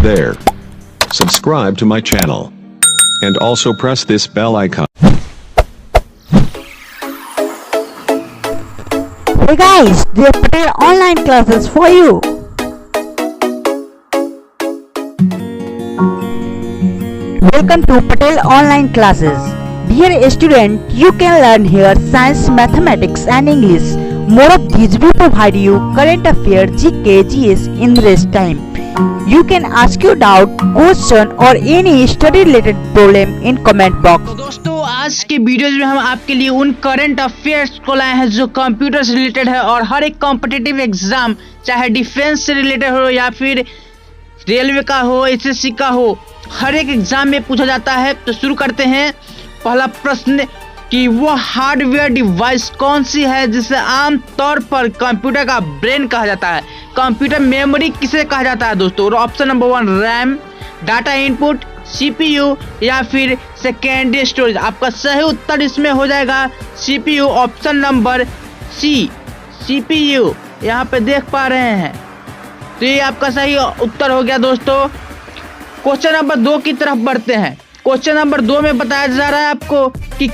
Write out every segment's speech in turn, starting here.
there. Subscribe to my channel. And also press this bell icon. Hey guys, they prepare online classes for you. Welcome to Patel Online Classes. Dear student, you can learn here science, mathematics and English. More of these will provide you current affairs, GK, GS in rest time. You can ask your doubt, question or any study related problem in comment box. तो दोस्तों आज के videos में हम आपके लिए उन current affairs को लाए हैं जो कंप्यूटर से रिलेटेड है और हर एक कॉम्पिटिटिव एग्जाम चाहे डिफेंस से रिलेटेड हो या फिर रेलवे का हो, एसएससी का हो, हर एक एग्जाम में पूछा जाता है। तो शुरू करते हैं। पहला प्रश्न कि वो हार्डवेयर डिवाइस कौन सी है जिसे आम तौर पर कंप्यूटर का ब्रेन कहा जाता है। कंप्यूटर मेमोरी किसे कहा जाता है दोस्तों। Option number 1 RAM, data input, CPU या फिर सेकेंडरी स्टोरेज। आपका सही उत्तर इसमें हो जाएगा CPU, option number C CPU. यहाँ पे देख पा रहे हैं तो ये आपका सही उत्तर हो गया दोस्तों। क्वेश्चन नंबर 2 की तरफ बढ़ते हैं। क्वेश्चन नंबर 2 में बताया जा रहा है आपको कि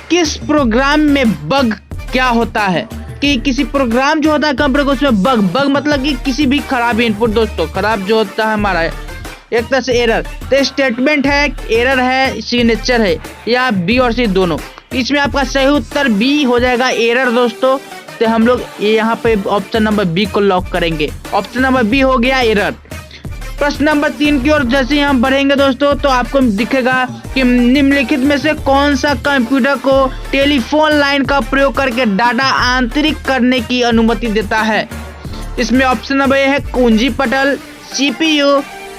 किस प्रोग्राम में बग क्या होता है। कि किसी प्रोग्राम जो होता है कंप्यूटर को उसमें बग मतलब कि किसी भी खराब इनपुट दोस्तों, खराब जो होता है हमारा एक तरह से एरर। तो स्टेटमेंट है, एरर है, सिग्नेचर है या बी और सी दोनों। इसमें आपका सही उत्तर बी हो जाएगा, एरर दोस्तों। तो हम लोग यहाँ पे ऑप्शन नंबर बी को लॉक करेंगे। ऑप्शन नंबर बी हो गया एरर। प्रश्न नंबर 3 की ओर जैसे ही हम बढ़ेंगे दोस्तों तो आपको दिखेगा कि निम्नलिखित में से कौन सा कंप्यूटर को टेलीफोन लाइन का प्रयोग करके डाटा आंतरिक करने की अनुमति देता है। इसमें ऑप्शन नंबर ए है कुंजी पटल, सीपीयू,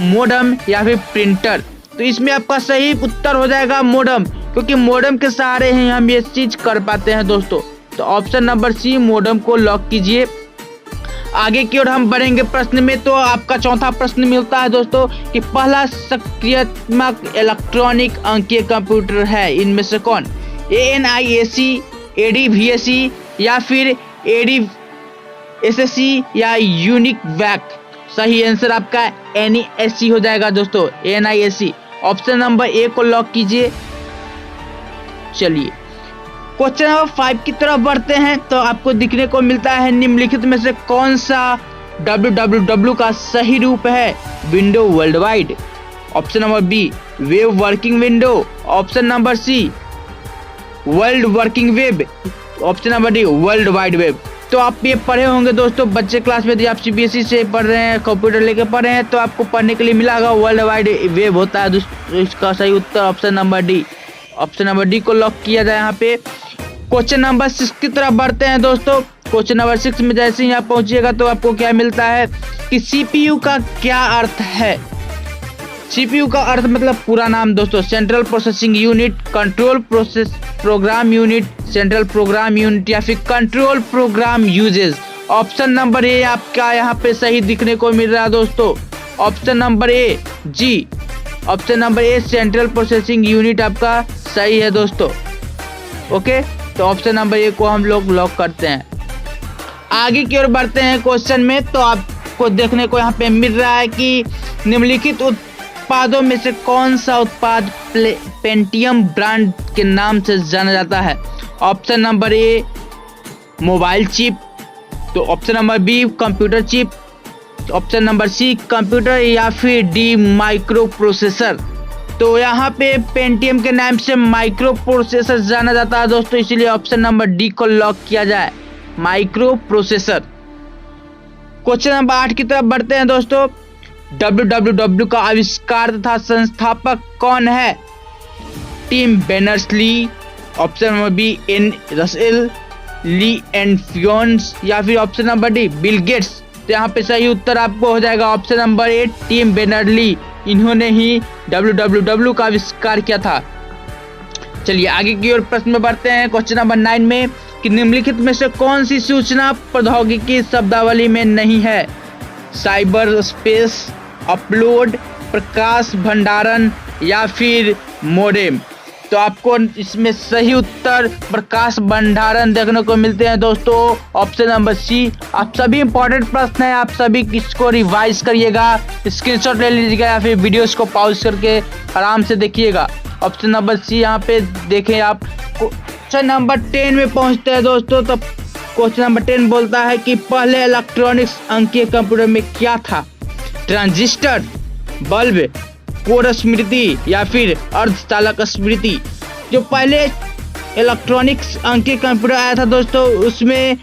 मोडम या फिर प्रिंटर। तो इसमें आपका सही उत्तर हो जाएगा मोडम, क्योंकि मोडम के सहारे ही हम ये चीज कर पाते हैं दोस्तों। तो ऑप्शन नंबर सी मोडम को लॉक कीजिए। आगे की ओर हम बढ़ेंगे प्रश्न में। तो आपका चौथा प्रश्न मिलता है दोस्तों कि पहला सक्रियात्मक इलेक्ट्रॉनिक अंकीय कंप्यूटर है इनमें से कौन। ANIAC, ADVAC या फिर ADSSC या यूनिक वैक। सही आंसर आपका NIAC हो जाएगा दोस्तों, ANIAC। ऑप्शन नंबर ए को लॉक कीजिए। चलिए क्वेश्चन नंबर 5 की तरफ बढ़ते हैं। तो आपको दिखने को मिलता है निम्नलिखित में से कौन सा www का सही रूप है। Window world wide, option number B web working window, option number C world working web, option number D world wide web. तो आप ये पढ़े होंगे दोस्तों बच्चे क्लास में, यदि आप CBSE से पढ़ रहे हैं, कंप्यूटर लेके पढ़ रहे हैं तो आपको पढ़ने के लिए मिला होगा वर्ल्ड वाइड वेब होता है दोस्तों। इसका सही उत्तर option number D, option number D को लॉक किया जाए यहाँ पे। क्वेश्चन नंबर 6 की तरफ बढ़ते हैं दोस्तों। क्वेश्चन नंबर 6 में जैसे ही आप पहुंचिएगा तो आपको क्या मिलता है कि सीपीयू का क्या अर्थ है। सीपीयू का अर्थ मतलब पूरा नाम दोस्तों central processing unit, control process program unit, central program unit या फिर control program uses. Option number A आपका यहाँ पे सही दिखने को मिल रहा है दोस्तों। ऑप्शन नंबर ए जी, option number A central processing unit आपका सही है दोस्तों। ओके, तो ऑप्शन नंबर ए को हम लोग लॉक करते हैं। आगे की ओर बढ़ते हैं क्वेश्चन में। तो आपको देखने को यहाँ पे मिल रहा है कि निम्नलिखित उत्पादों में से कौन सा उत्पाद पेंटियम ब्रांड के नाम से जाना जाता है। Option number A mobile chip, तो option number B computer chip, option number C computer या फिर डी माइक्रो प्रोसेसर। तो यहाँ पे पेंटियम के नाम से माइक्रो प्रोसेसर जाना जाता है दोस्तों, इसीलिए ऑप्शन नंबर डी को लॉक किया जाए, माइक्रो प्रोसेसर। क्वेश्चन नंबर 8 की तरफ बढ़ते हैं दोस्तों। www का आविष्कार तथा संस्थापक कौन है। Tim Berners-Lee, option number B N Russell, Lee and फ्योन्स या फिर option number D Bill Gates. तो यहाँ पे सही उत्तर आपको हो जाएगा option number A Tim Berners-Lee. इन्होंने ही www का आविष्कार किया था। चलिए आगे की ओर प्रश्न में बढ़ते हैं। क्वेश्चन नंबर 9 में कि निम्नलिखित में से कौन सी सूचना प्रौद्योगिकी शब्दावली में नहीं है। साइबर स्पेस, अपलोड, प्रकाश भंडारण या फिर मोडेम। तो आपको इसमें सही उत्तर प्रकाश भंडारण देखने को मिलते हैं दोस्तों, ऑप्शन नंबर सी। आप सभी इंपॉर्टेंट प्रश्न है, आप सभी इसको रिवाइज करिएगा, स्क्रीनशॉट ले लीजिएगा या फिर वीडियोस को पॉज करके आराम से देखिएगा। ऑप्शन नंबर सी यहाँ पे देखें आप। क्वेश्चन नंबर 10 में पहुंचते हैं दोस्तों। तो क्वेश्चन नंबर 10 बोलता है कि पहले इलेक्ट्रॉनिक्स अंकीय कंप्यूटर में क्या था? ट्रांजिस्टर, बल्ब, कोड स्मृति या फिर अर्धचालक स्मृति। जो पहले इलेक्ट्रॉनिक्स अंकीय कंप्यूटर आया था दोस्तों, उसमें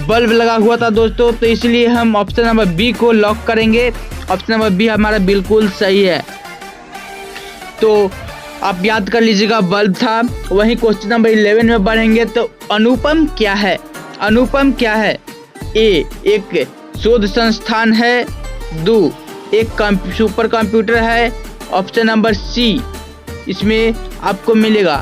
बल्ब लगा हुआ था दोस्तों, तो इसलिए हम ऑप्शन नंबर बी को लॉक करेंगे। ऑप्शन नंबर बी हमारा बिल्कुल सही है। तो आप याद कर लीजिएगा, बल्ब था। वहीं क्वेश्चन नंबर 11 में बढ़ेंगे। तो अनुपम क्या है? अनुपम क्या है? ए, एक शोध संस्थान है। 2, एक सुपर कंप्यूटर है। ऑप्शन नंबर सी इसमें आपको मिलेगा।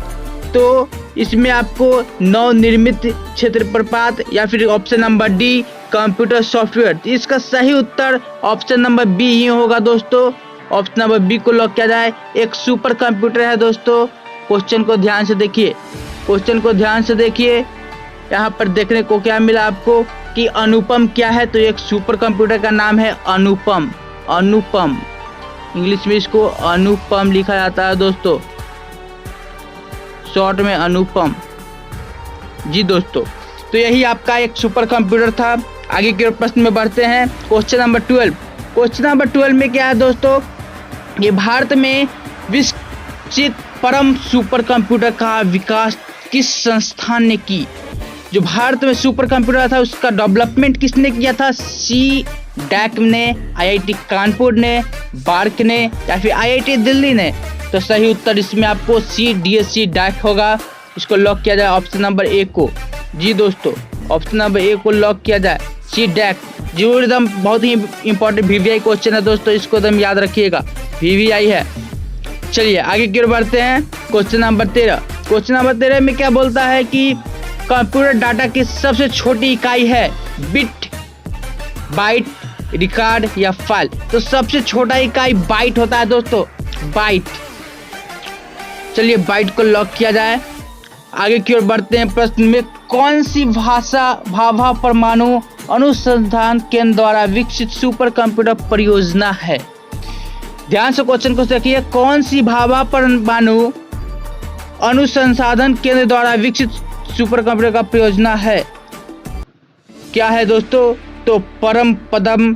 तो इसमें आपको नवनिर्मित क्षेत्र प्रपात या फिर option number D computer software. इसका सही उत्तर ऑप्शन नंबर बी ही होगा दोस्तों। ऑप्शन नंबर बी को लॉक किया जाए। एक सुपर कंप्यूटर है दोस्तों। क्वेश्चन को ध्यान से देखिए, क्वेश्चन को ध्यान से देखिए। यहाँ पर देखने को क्या मिला आपको कि अनुपम क्या है? तो एक सुपर कंप्यूटर का नाम है अनुपम। अनुपम इंग्लिश में इसको अनुपम लिखा जाता है दोस्तों, शॉर्ट में अनुपम। जी दोस्तों, तो यही आपका एक सुपर कंप्यूटर था। आगे के प्रश्न में बढ़ते हैं। Question number 12। क्वेश्चन नंबर 12 में क्या है दोस्तों? ये भारत में विकसित परम सुपर कंप्यूटर का विकास किस संस्थान ने की? जो भारत में सुपर कंप्यूटर था उसका डेवलपमेंट किसने किया था? सी डैक ने, आईआईटी कानपुर ने, बार्क ने या फिर आईआईटी दिल्ली ने? तो सही उत्तर इसमें आपको सी डीएससी डैक होगा। इसको लॉक किया जाए ऑप्शन नंबर ए को। जी दोस्तों, ऑप्शन नंबर ए को लॉक किया जाए, सी डैक। जो एकदम बहुत ही इंपॉर्टेंट वीवीआई क्वेश्चन है दोस्तों, इसको एकदम याद रखिएगा, वीवीआई है। चलिए आगे की ओर बढ़ते हैं। Question number 13। क्वेश्चन नंबर 13 में क्या बोलता है कि कंप्यूटर डाटा की सबसे छोटी इकाई है? बिट, बाइट, रिकॉर्ड या फाइल? तो सबसे छोटा इकाई बाइट होता है दोस्तों, बाइट। चलिए बाइट को लॉक किया जाए। आगे की ओर बढ़ते हैं। प्रश्न में कौन सी भाभा परमाणु अनुसंधान केंद्र द्वारा विकसित सुपर कंप्यूटर परियोजना है? ध्यान से क्वेश्चन को देखिए। कौन सी भाभा परमाणु अनुसंधान केंद्र द्वारा विकसित सुपर कंप्यूटर का परियोजना है? क्या है दोस्तों? तो परम पदम,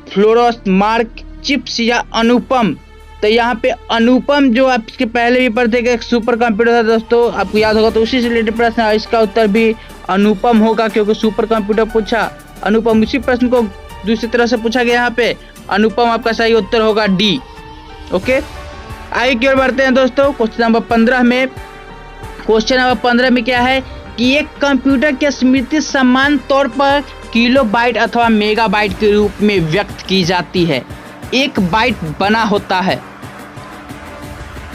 फ्लोरस, मार्क, चिप्स या अनुपम? तो यहाँ पे अनुपम जो आपके पहले भी पढ़ते कि एक सुपर कंप्यूटर था दोस्तों, आपको याद होगा, तो उसी से रिलेटेड प्रश्न है। इसका उत्तर भी अनुपम होगा क्योंकि सुपर कंप्यूटर पूछा अनुपम। उसी प्रश्न को दूसरी तरह से पूछा गया यहाँ पे। अनुपम आपका सही उत्तर होगा डी। ओके, आगे की ओर बढ़ते हैं दोस्तों। क्वेश्चन नंबर 15 में। क्वेश्चन नंबर 15 में क्या है कि एक कंप्यूटर की स्मृति समान तौर पर किलोबाइट अथवा मेगाबाइट के रूप में व्यक्त की जाती है। एक बाइट बना होता है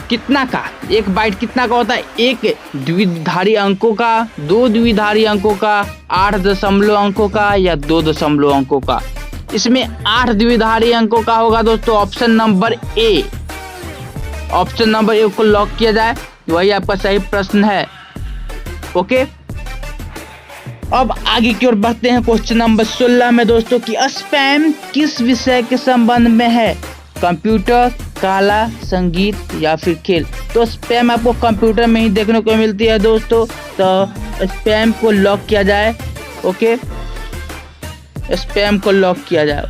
कितना का? एक बाइट कितना का होता है? एक द्विधारी अंकों का, 2 द्विधारी अंकों का, 8 दशमलव अंकों का या 2 दशमलव अंकों का? इसमें 8 द्विधारी अंकों का होगा दोस्तों, ऑप्शन नंबर ए। ऑप्शन नंबर ए को लॉक किया जाए, वही आपका सही प्रश्न है। ओके, अब आगे की ओर बढ़ते हैं। क्वेश्चन नंबर 16 में दोस्तों कि स्पैम किस विषय के संबंध में है? कंप्यूटर, कला, संगीत या फिर खेल? तो स्पैम आपको कंप्यूटर में ही देखने को मिलती है दोस्तों, तो स्पैम को लॉक किया जाए। ओके, स्पैम को लॉक किया जाए,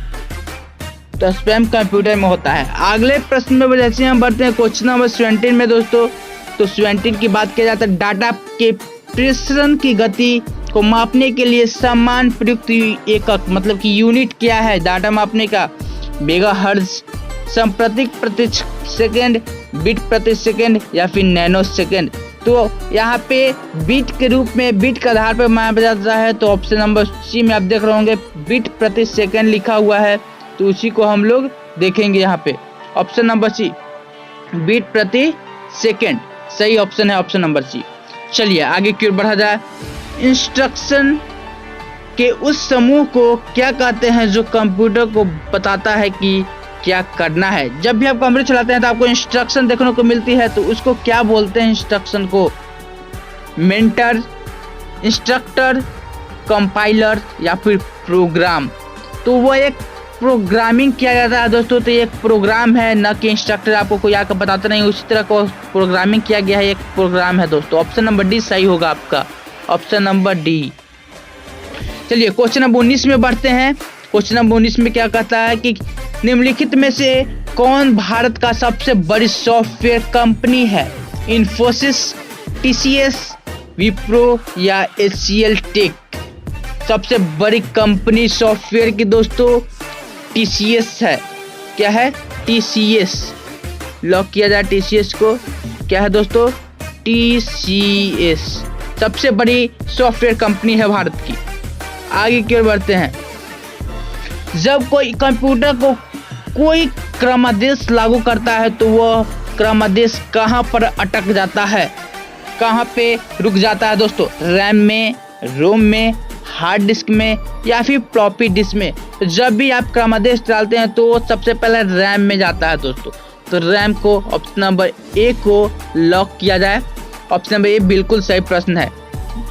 तो स्पैम कंप्यूटर में होता है। अगले प्रश्न में जैसे हम बढ़ते हैं क्वेश्चन नंबर 17 में दोस्तों, तो 17 की बात किया जाता है डाटा के प्रेषण की गति को मापने के लिए समान प्रयुक्त एकक मतलब कि यूनिट क्या है डाटा मापने का? मेगाहर्ट्ज, सांप्रतिक प्रति सेकंड, बिट प्रति सेकंड या फिर नैनो सेकंड? तो यहाँ पे बिट के रूप में, बिट के आधार पर मापा जाता है। तो ऑप्शन नंबर सी में आप देख रहे होंगे बिट प्रति सेकंड लिखा हुआ है, तो उसी को हम लोग देखेंगे यहाँ पे। ऑप्शन नंबर सी, बिट प्रति सेकंड सही ऑप्शन है, ऑप्शन नंबर सी। चलिए आगे की ओर बढ़ा जाए। इंस्ट्रक्शन के उस समूह को क्या कहते हैं जो कंप्यूटर को बताता है कि क्या करना है। जब भी आप कंप्यूटर चलाते हैं तो आपको इंस्ट्रक्शन देखने को मिलती है, तो उसको क्या बोलते हैं इंस्ट्रक्शन को? मेंटर, इंस्ट्रक्टर, कंपाइलर या फिर प्रोग्राम। तो वो एक प्रोग्रामिंग किया जाता है दोस्तों, तो ये एक प्रोग्राम है, न कि इंस्ट्रक्टर आपको कोई आकर बताता नहीं, उसी तरह को प्रोग्रामिंग किया गया है, एक प्रोग्राम है दोस्तों। ऑप्शन नंबर डी सही होगा आपका, ऑप्शन नंबर डी। चलिए क्वेश्चन नंबर 19 में बढ़ते हैं। क्वेश्चन नंबर 19 में क्या कहता है कि निम्नलिखित में से कौन भारत का सबसे बड़ी सॉफ्टवेयर कंपनी है? इन्फोसिस, टीसीएस, विप्रो या एचसीएल टेक। सबसे बड़ी कंपनी सॉफ्टवेयर की दोस्तों टीसीएस है। क्या है? टीसीएस। लॉक किया जाए टीसीएस को। क्या है दोस्तों? टीसीएस सबसे बड़ी सॉफ्टवेयर कंपनी है भारत की। आगे की ओर बढ़ते हैं। जब कोई कंप्यूटर को कोई क्रमादेश लागू करता है तो वह क्रमादेश कहाँ पर अटक जाता है? कहाँ पे रुक जाता है दोस्तों? रैम में, रोम में, हार्ड डिस्क में या फिर फ्लॉपी डिस्क में। तो जब भी आप क्रमादेश डालते हैं तो सबसे पहले रैम में जाता है दोस्तों। तो रैम को ऑप्शन नंबर ए को लॉक किया जाए। ऑप्शन नंबर ए बिल्कुल सही प्रश्न है,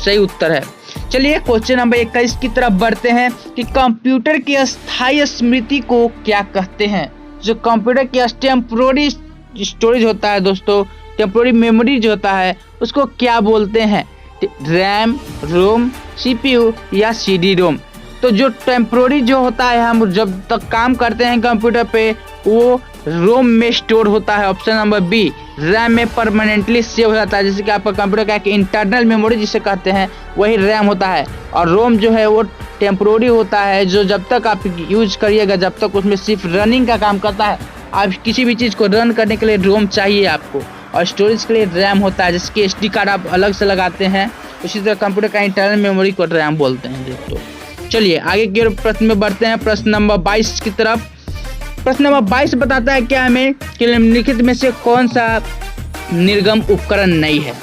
सही उत्तर है। चलिए क्वेश्चन नंबर 21 की तरफ बढ़ते हैं कि कंप्यूटर की अस्थायी स्मृति को क्या कहते हैं? जो कंप्यूटर की टेम्पोररी स्टोरेज होता है दोस्तों, टेम्पोररी मेमोरी जो होता है, उसको क्या बोलते हैं? रैम, रोम, सीपीयू या सीडी रोम। तो जो टेम्पोररी जो होता है, हम जब तक काम करते हैं कंप्यूटर पे, वो रोम में स्टोर होता है। Option number B. रैम में परमानेंटली सेव हो जाता है, जैसे कि आपका कंप्यूटर का एक इंटरनल मेमोरी जिसे कहते हैं वही रैम होता है। और रोम जो है वो टेम्पोररी होता है, जो जब तक आप यूज करिएगा जब तक उसमें सिर्फ रनिंग का काम करता है। आप किसी भी चीज़ को रन करने के लिए रोम चाहिए आपको, और स्टोरेज के लिए रैम होता है, जिसके एसडी कार्ड आप अलग से लगाते हैं। उसी तरह कंप्यूटर का इंटरनल मेमोरी को रैम बोलते हैं दोस्तों। चलिए आगे की ओर प्रश्न में बढ़ते हैं, प्रश्न नंबर 22 की तरफ। प्रश्न नंबर 22 बताता है क्या हमें कि निम्नलिखित में से कौन सा निर्गम उपकरण नहीं है?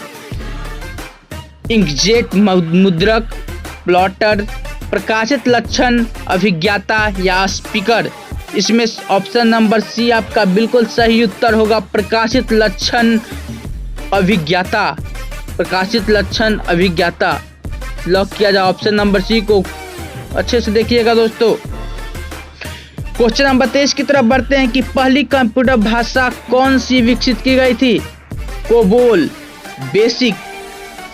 इंकजेट मुद्रक, प्लॉटर, प्रकाशित लक्षण, अभिज्ञाता या स्पीकर। इसमें ऑप्शन नंबर सी आपका बिल्कुल सही उत्तर होगा, प्रकाशित लक्षण अभिज्ञाता। प्रकाशित लक्षण अभिज्ञाता लॉक किया जाए ऑप्शन नंबर सी को। अच्छे से देखिएगा दोस्तों। क्वेश्चन नंबर 23 की तरफ बढ़ते हैं कि पहली कंप्यूटर भाषा कौन सी विकसित की गई थी? कोबोल, बेसिक,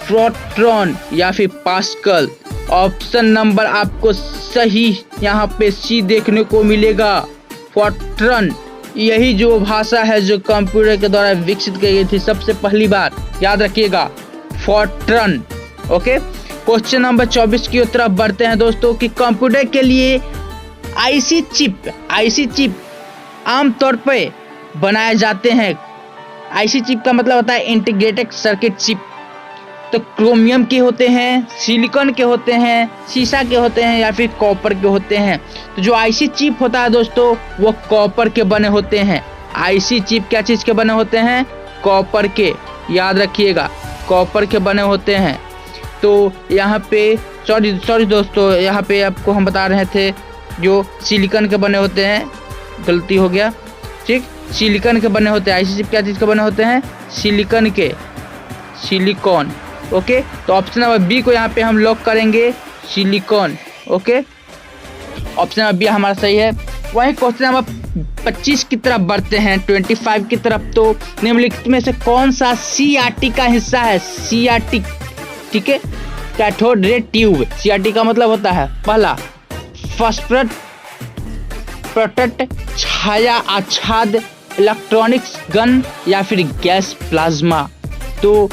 फोर्ट्रॉन या फिर पास्कल। ऑप्शन नंबर आपको सही यहाँ पे सी देखने को मिलेगा, फोर्ट्रॉन। यही जो भाषा है जो कंप्यूटर के द्वारा विकसित की गई थी सबसे पहली बार, याद रखिएगा, फोर्ट्रॉन। ओके। क्वेश्चन नंबर 24 की तरफ बढ़ते हैं दोस्तों कि कंप्यूटर के लिए आईसी चिप आमतौर पे बनाए जाते हैं। आईसी चिप का मतलब होता है इंटीग्रेटेड सर्किट चिप। तो क्रोमियम के होते हैं, सिलिकॉन के होते हैं, सीसा के होते हैं या फिर कॉपर के होते हैं। तो जो आईसी चिप होता है दोस्तों वो कॉपर के बने होते हैं। आईसी चिप क्या चीज़ के बने होते हैं? कॉपर के, याद रखिएगा, कॉपर के बने होते हैं। तो यहाँ पे सॉरी दोस्तों, यहाँ पे आपको हम बता रहे थे जो सिलिकॉन के बने होते हैं, गलती हो गया, ठीक, सिलिकॉन के बने होते हैं। आईसी चिप क्या चीज़ के बने होते हैं? सिलिकॉन के, सिलिकॉन। ओके, तो ऑप्शन नंबर बी को यहाँ पे हम लॉक करेंगे, silicon. Okay, option number B हमारा सही है। वहीं क्वेश्चन नंबर 25 की तरफ बढ़ते हैं, 25 की तरफ। तो निम्नलिखित में से कौन सा सीआरटी का हिस्सा है? सीआरटी, ठीक है, कैथोड रे ट्यूब। सीआरटी का मतलब होता है पहला फॉस्फोरस प्रोटेक्ट, छाया आच्छाद, इलेक्ट्रॉनिक्स गन या फिर गैस प्लाज्मा। तो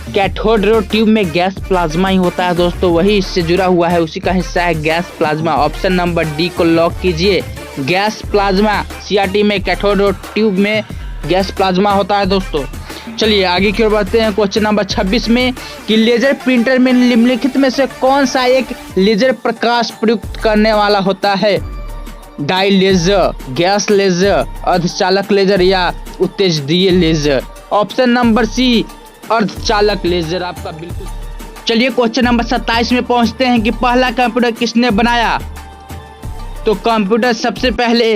कैथोड रे ट्यूब में गैस प्लाज्मा ही होता है दोस्तों, वही इससे जुड़ा हुआ है, उसी का हिस्सा है gas plasma. Option number D को लॉक कीजिए, गैस प्लाज्मा। सीआरटी में कैथोड रे ट्यूब में गैस प्लाज्मा होता है दोस्तों। चलिए आगे की ओर बढ़ते हैं क्वेश्चन नंबर 26 में कि लेजर प्रिंटर में निम्नलिखित में से कौन सा एक लेजर प्रकाश प्रयुक्त करने वाला होता है? डाई लेजर, गैस लेजर, अर्धचालक लेजर या उत्तेजदीय लेजर। ऑप्शन नंबर सी अर्धचालक लेजर आपका बिल्कुल। चलिए क्वेश्चन नंबर 27 में पहुंचते हैं कि पहला कंप्यूटर किसने बनाया? तो कंप्यूटर सबसे पहले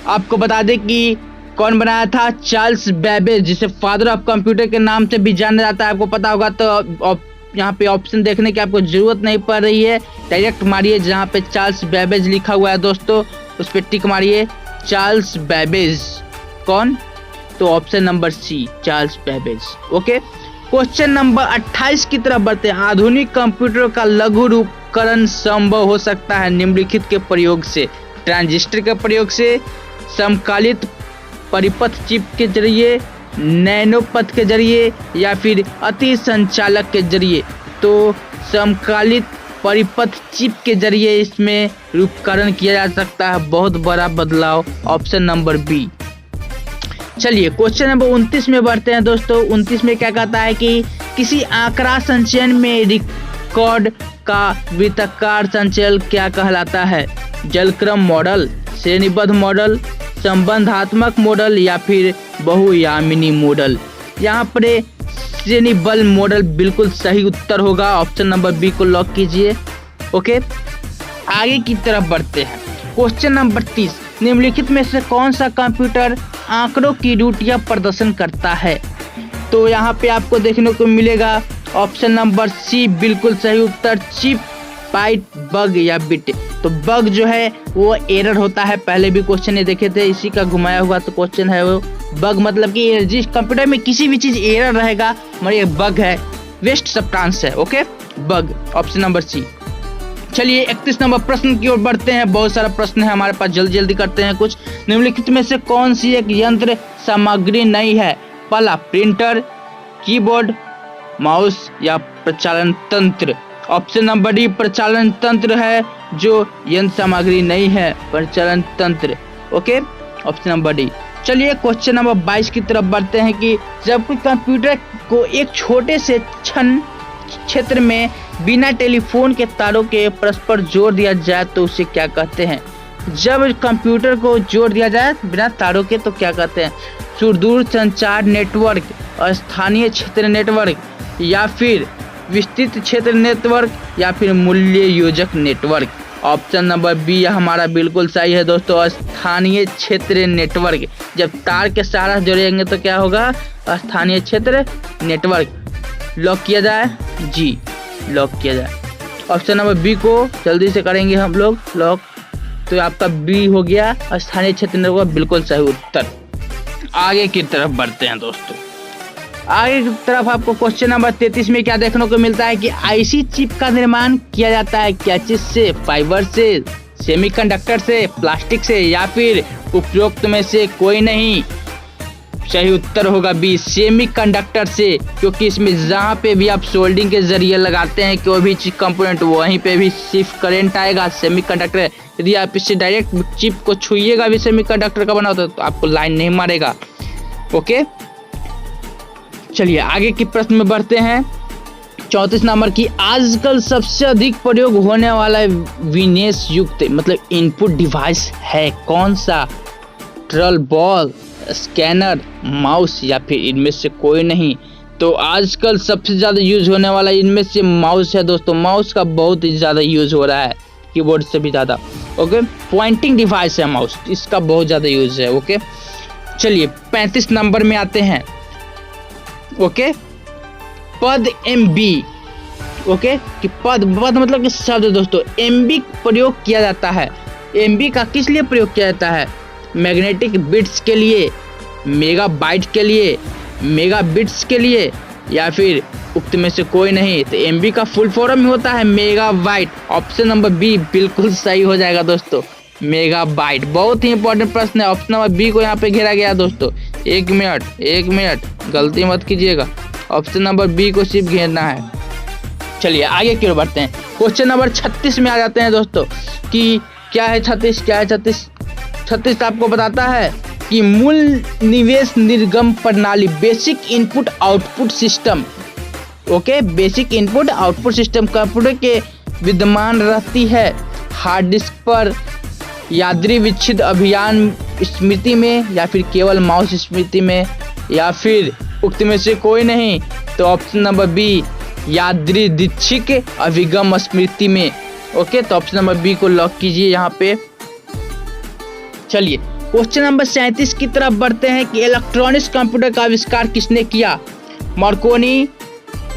आपको बता दें कि कौन बनाया था, चार्ल्स बेबेज, जिसे फादर ऑफ कंप्यूटर के नाम से भी जाना जाता है। आपको पता होगा, तो यहाँ पे ऑप्शन देखने की आपको जरूरत नहीं पड़ रही है, डायरेक्ट मारिए जहाँ पे चार्ल्स बेबेज लिखा हुआ है दोस्तों, उस पर टिक मारिए। चार्ल्स बेबेज कौन, तो option number C, Charles Babbage. Okay, question number 28 की तरफ बढ़ते हैं। आधुनिक कंप्यूटर का लघु रूपकरण संभव हो सकता है निम्नलिखित के प्रयोग से, ट्रांजिस्टर के प्रयोग से, समकालित परिपथ चिप के जरिए, नैनोपथ के जरिए, या फिर अति संचालक के जरिए। तो समकालित परिपथ चिप के जरिए इसमें रूपकरण किया जा सकता है, बहुत बड़ा बदलाव, ऑप्शन नंबर बी। चलिए क्वेश्चन नंबर 29 में बढ़ते हैं दोस्तों। 29 में क्या कहता है कि किसी आंकड़ा संचयन में रिकॉर्ड का वृत्ताकार संचयन क्या कहलाता है, जलक्रम मॉडल, श्रेणीबद्ध मॉडल, संबंधात्मक मॉडल, या फिर बहुयामिनी मॉडल। यहाँ पर श्रेणीबद्ध मॉडल बिल्कुल सही उत्तर होगा, ऑप्शन नंबर बी को लॉक कीजिए। ओके, आगे की तरफ बढ़ते हैं। क्वेश्चन नंबर 30, निम्नलिखित में से कौन सा कंप्यूटर आंकड़ों की त्रुटियां प्रदर्शन करता है, तो यहाँ पे आपको देखने को मिलेगा ऑप्शन नंबर सी बिल्कुल सही उत्तर, चिप पाइट बग या बिट। तो बग जो है वो एरर होता है, पहले भी क्वेश्चन ये देखे थे, इसी का घुमाया हुआ तो क्वेश्चन है वो बग, मतलब कि जिस कंप्यूटर में किसी भी चीज एरर रहेगा मगर ये बग है, वेस्ट सब्सटेंस है। Okay, bug, option number C. चलिए 31 नंबर प्रश्न की ओर बढ़ते हैं। बहुत सारा प्रश्न है हमारे पास, जल्दी जल्दी करते हैं कुछ। निम्नलिखित में से कौन सी एक यंत्र सामग्री नहीं है, पहला प्रिंटर, कीबोर्ड, माउस, या प्रचालन तंत्र। ऑप्शन नंबर डी प्रचालन तंत्र है जो यंत्र सामग्री नहीं है, प्रचालन तंत्र। Okay, option number D. चलिए क्वेश्चन नंबर 22 की तरफ बढ़ते हैं कि जब कोई कंप्यूटर को एक छोटे से क्षेत्र में बिना टेलीफोन के तारों के परस्पर जोड़ दिया जाए तो उसे क्या कहते हैं। जब कंप्यूटर को जोड़ दिया जाए बिना तारों के तो क्या कहते हैं, सुदूर संचार नेटवर्क, स्थानीय क्षेत्र नेटवर्क, या फिर विस्तृत क्षेत्र नेटवर्क, या फिर मूल्य योजक नेटवर्क। ऑप्शन नंबर बी हमारा बिल्कुल सही है दोस्तों, स्थानीय क्षेत्र नेटवर्क। जब तार के सहारा जोड़ेंगे तो क्या होगा, स्थानीय क्षेत्र नेटवर्क। लॉक किया जाए, जी लॉक किया जाए। ऑप्शन नंबर बी को जल्दी से करेंगे हम लोग लॉक, तो आपका बी हो गया, स्थानीय क्षेत्र नेटवर्क बिल्कुल सही उत्तर। आगे की तरफ बढ़ते हैं दोस्तों। आगे की तरफ आपको क्वेश्चन नंबर 33 में क्या देखने को मिलता है कि आईसी चिप का निर्माण किया जाता है क्या चीज से, फाइबर से, सेमीकंडक्टर से, प्लास्टिक से, या फिर उपरोक्त में से कोई नहीं। सही उत्तर होगा बी, सेमीकंडक्टर से, क्योंकि इसमें जहाँ पे भी आप सोल्डिंग के जरिए लगाते हैं कोई भी चीज कंपोनेंट, वहीं पे भी सिर्फ करंट आएगा, सेमीकंडक्टर। यदि आप इससे डायरेक्ट चिप को छुइएगा भी सेमीकंडक्टर का बना होता है तो आपको लाइन नहीं मारेगा। ओके, चलिए आगे के प्रश्न में बढ़ते हैं। 34 नंबर की आजकल सबसे अधिक प्रयोग होने वाला विनेश युक्त मतलब इनपुट डिवाइस है कौन सा, ट्रल बॉल, स्कैनर, माउस, या फिर इनमें से कोई नहीं। तो आजकल सबसे ज़्यादा यूज होने वाला इनमें से माउस है दोस्तों, माउस का बहुत ही ज़्यादा यूज हो रहा है, कीबोर्ड से भी ज़्यादा। ओके, पॉइंटिंग डिवाइस है माउस, इसका बहुत ज़्यादा यूज है। ओके, चलिए 35 नंबर में आते हैं। ओके, पद MB। ओके, कि पद मतलब कि शब्द दोस्तों, MB प्रयोग किया जाता है। MB का किस लिए प्रयोग किया जाता है, मैग्नेटिक बिट्स के लिए, मेगाबाइट के लिए, मेगाबिट्स के लिए, या फिर उक्त में से कोई नहीं। तो MB का फुल फॉर्म होता है मेगाबाइट। ऑप्शन नंबर बी बिल्कुल सही हो जाएगा दोस्तों, मेगाबाइट। बहुत ही इंपॉर्टेंट प्रश्न है, ऑप्शन नंबर बी को यहाँ पे घेरा गया दोस्तों। एक मिनट गलती मत कीजिएगा, ऑप्शन नंबर बी को सिर्फ घेरना है। चलिए आगे की ओर बढ़ते हैं। क्वेश्चन नंबर 36 में आ जाते हैं दोस्तों कि क्या है 36 आपको बताता है कि मूल निवेश निर्गम प्रणाली, basic input output system. Okay, basic input output system computer के विद्यमान रहती है हार्ड डिस्क पर, यादृच्छिक अभियान स्मृति में, या फिर केवल माउस स्मृति में, या फिर उक्त में से कोई नहीं। तो ऑप्शन नंबर बी यादृच्छिक अभिगम स्मृति में। ओके, तो ऑप्शन नंबर बी को लॉक कीजिए यहाँ पे। चलिए क्वेश्चन नंबर 37 की तरफ बढ़ते हैं कि इलेक्ट्रॉनिक्स कंप्यूटर का आविष्कार किसने किया? मार्कोनी,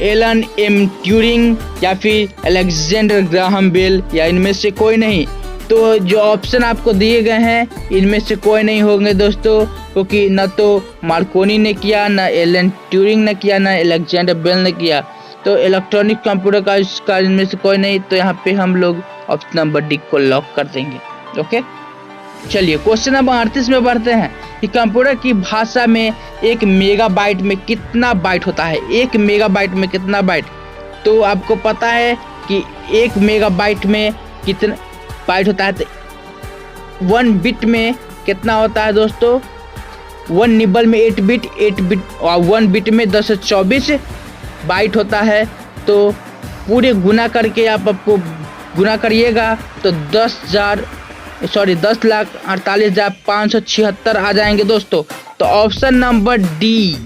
एलन एम ट्यूरिंग या फिर अलेक्जेंडर ग्राहम बेल, या इनमें से कोई नहीं। तो जो ऑप्शन आपको दिए गए हैं इनमें से कोई नहीं होंगे दोस्तों, क्योंकि न तो मार्कोनी ने किया, न एलन ट्यूरिंग ने किया, न अलेक्जेंडर बेल ने किया। तो इलेक्ट्रॉनिक कंप्यूटर का आविष्कार इनमें से कोई नहीं। तो यहाँ पे हम लोग ऑप्शन नंबर डी को लॉक कर देंगे। ओके, चलिए क्वेश्चन नंबर 38 में बढ़ते हैं कि कंप्यूटर की भाषा में 1 मेगाबाइट में कितना बाइट होता है? 1 मेगाबाइट में कितना बाइट? तो आपको पता है कि 1 मेगाबाइट में कितना बाइट होता है। तो 1 बिट में कितना होता है दोस्तों? 1 निबल में 8 बिट, 8 बिट और 1 बिट में 1024 बाइट होता है। तो पूरे गुना करके आप आपको गुना करिएगा तो 10,48,576 आ जाएंगे दोस्तों। तो ऑप्शन नंबर डी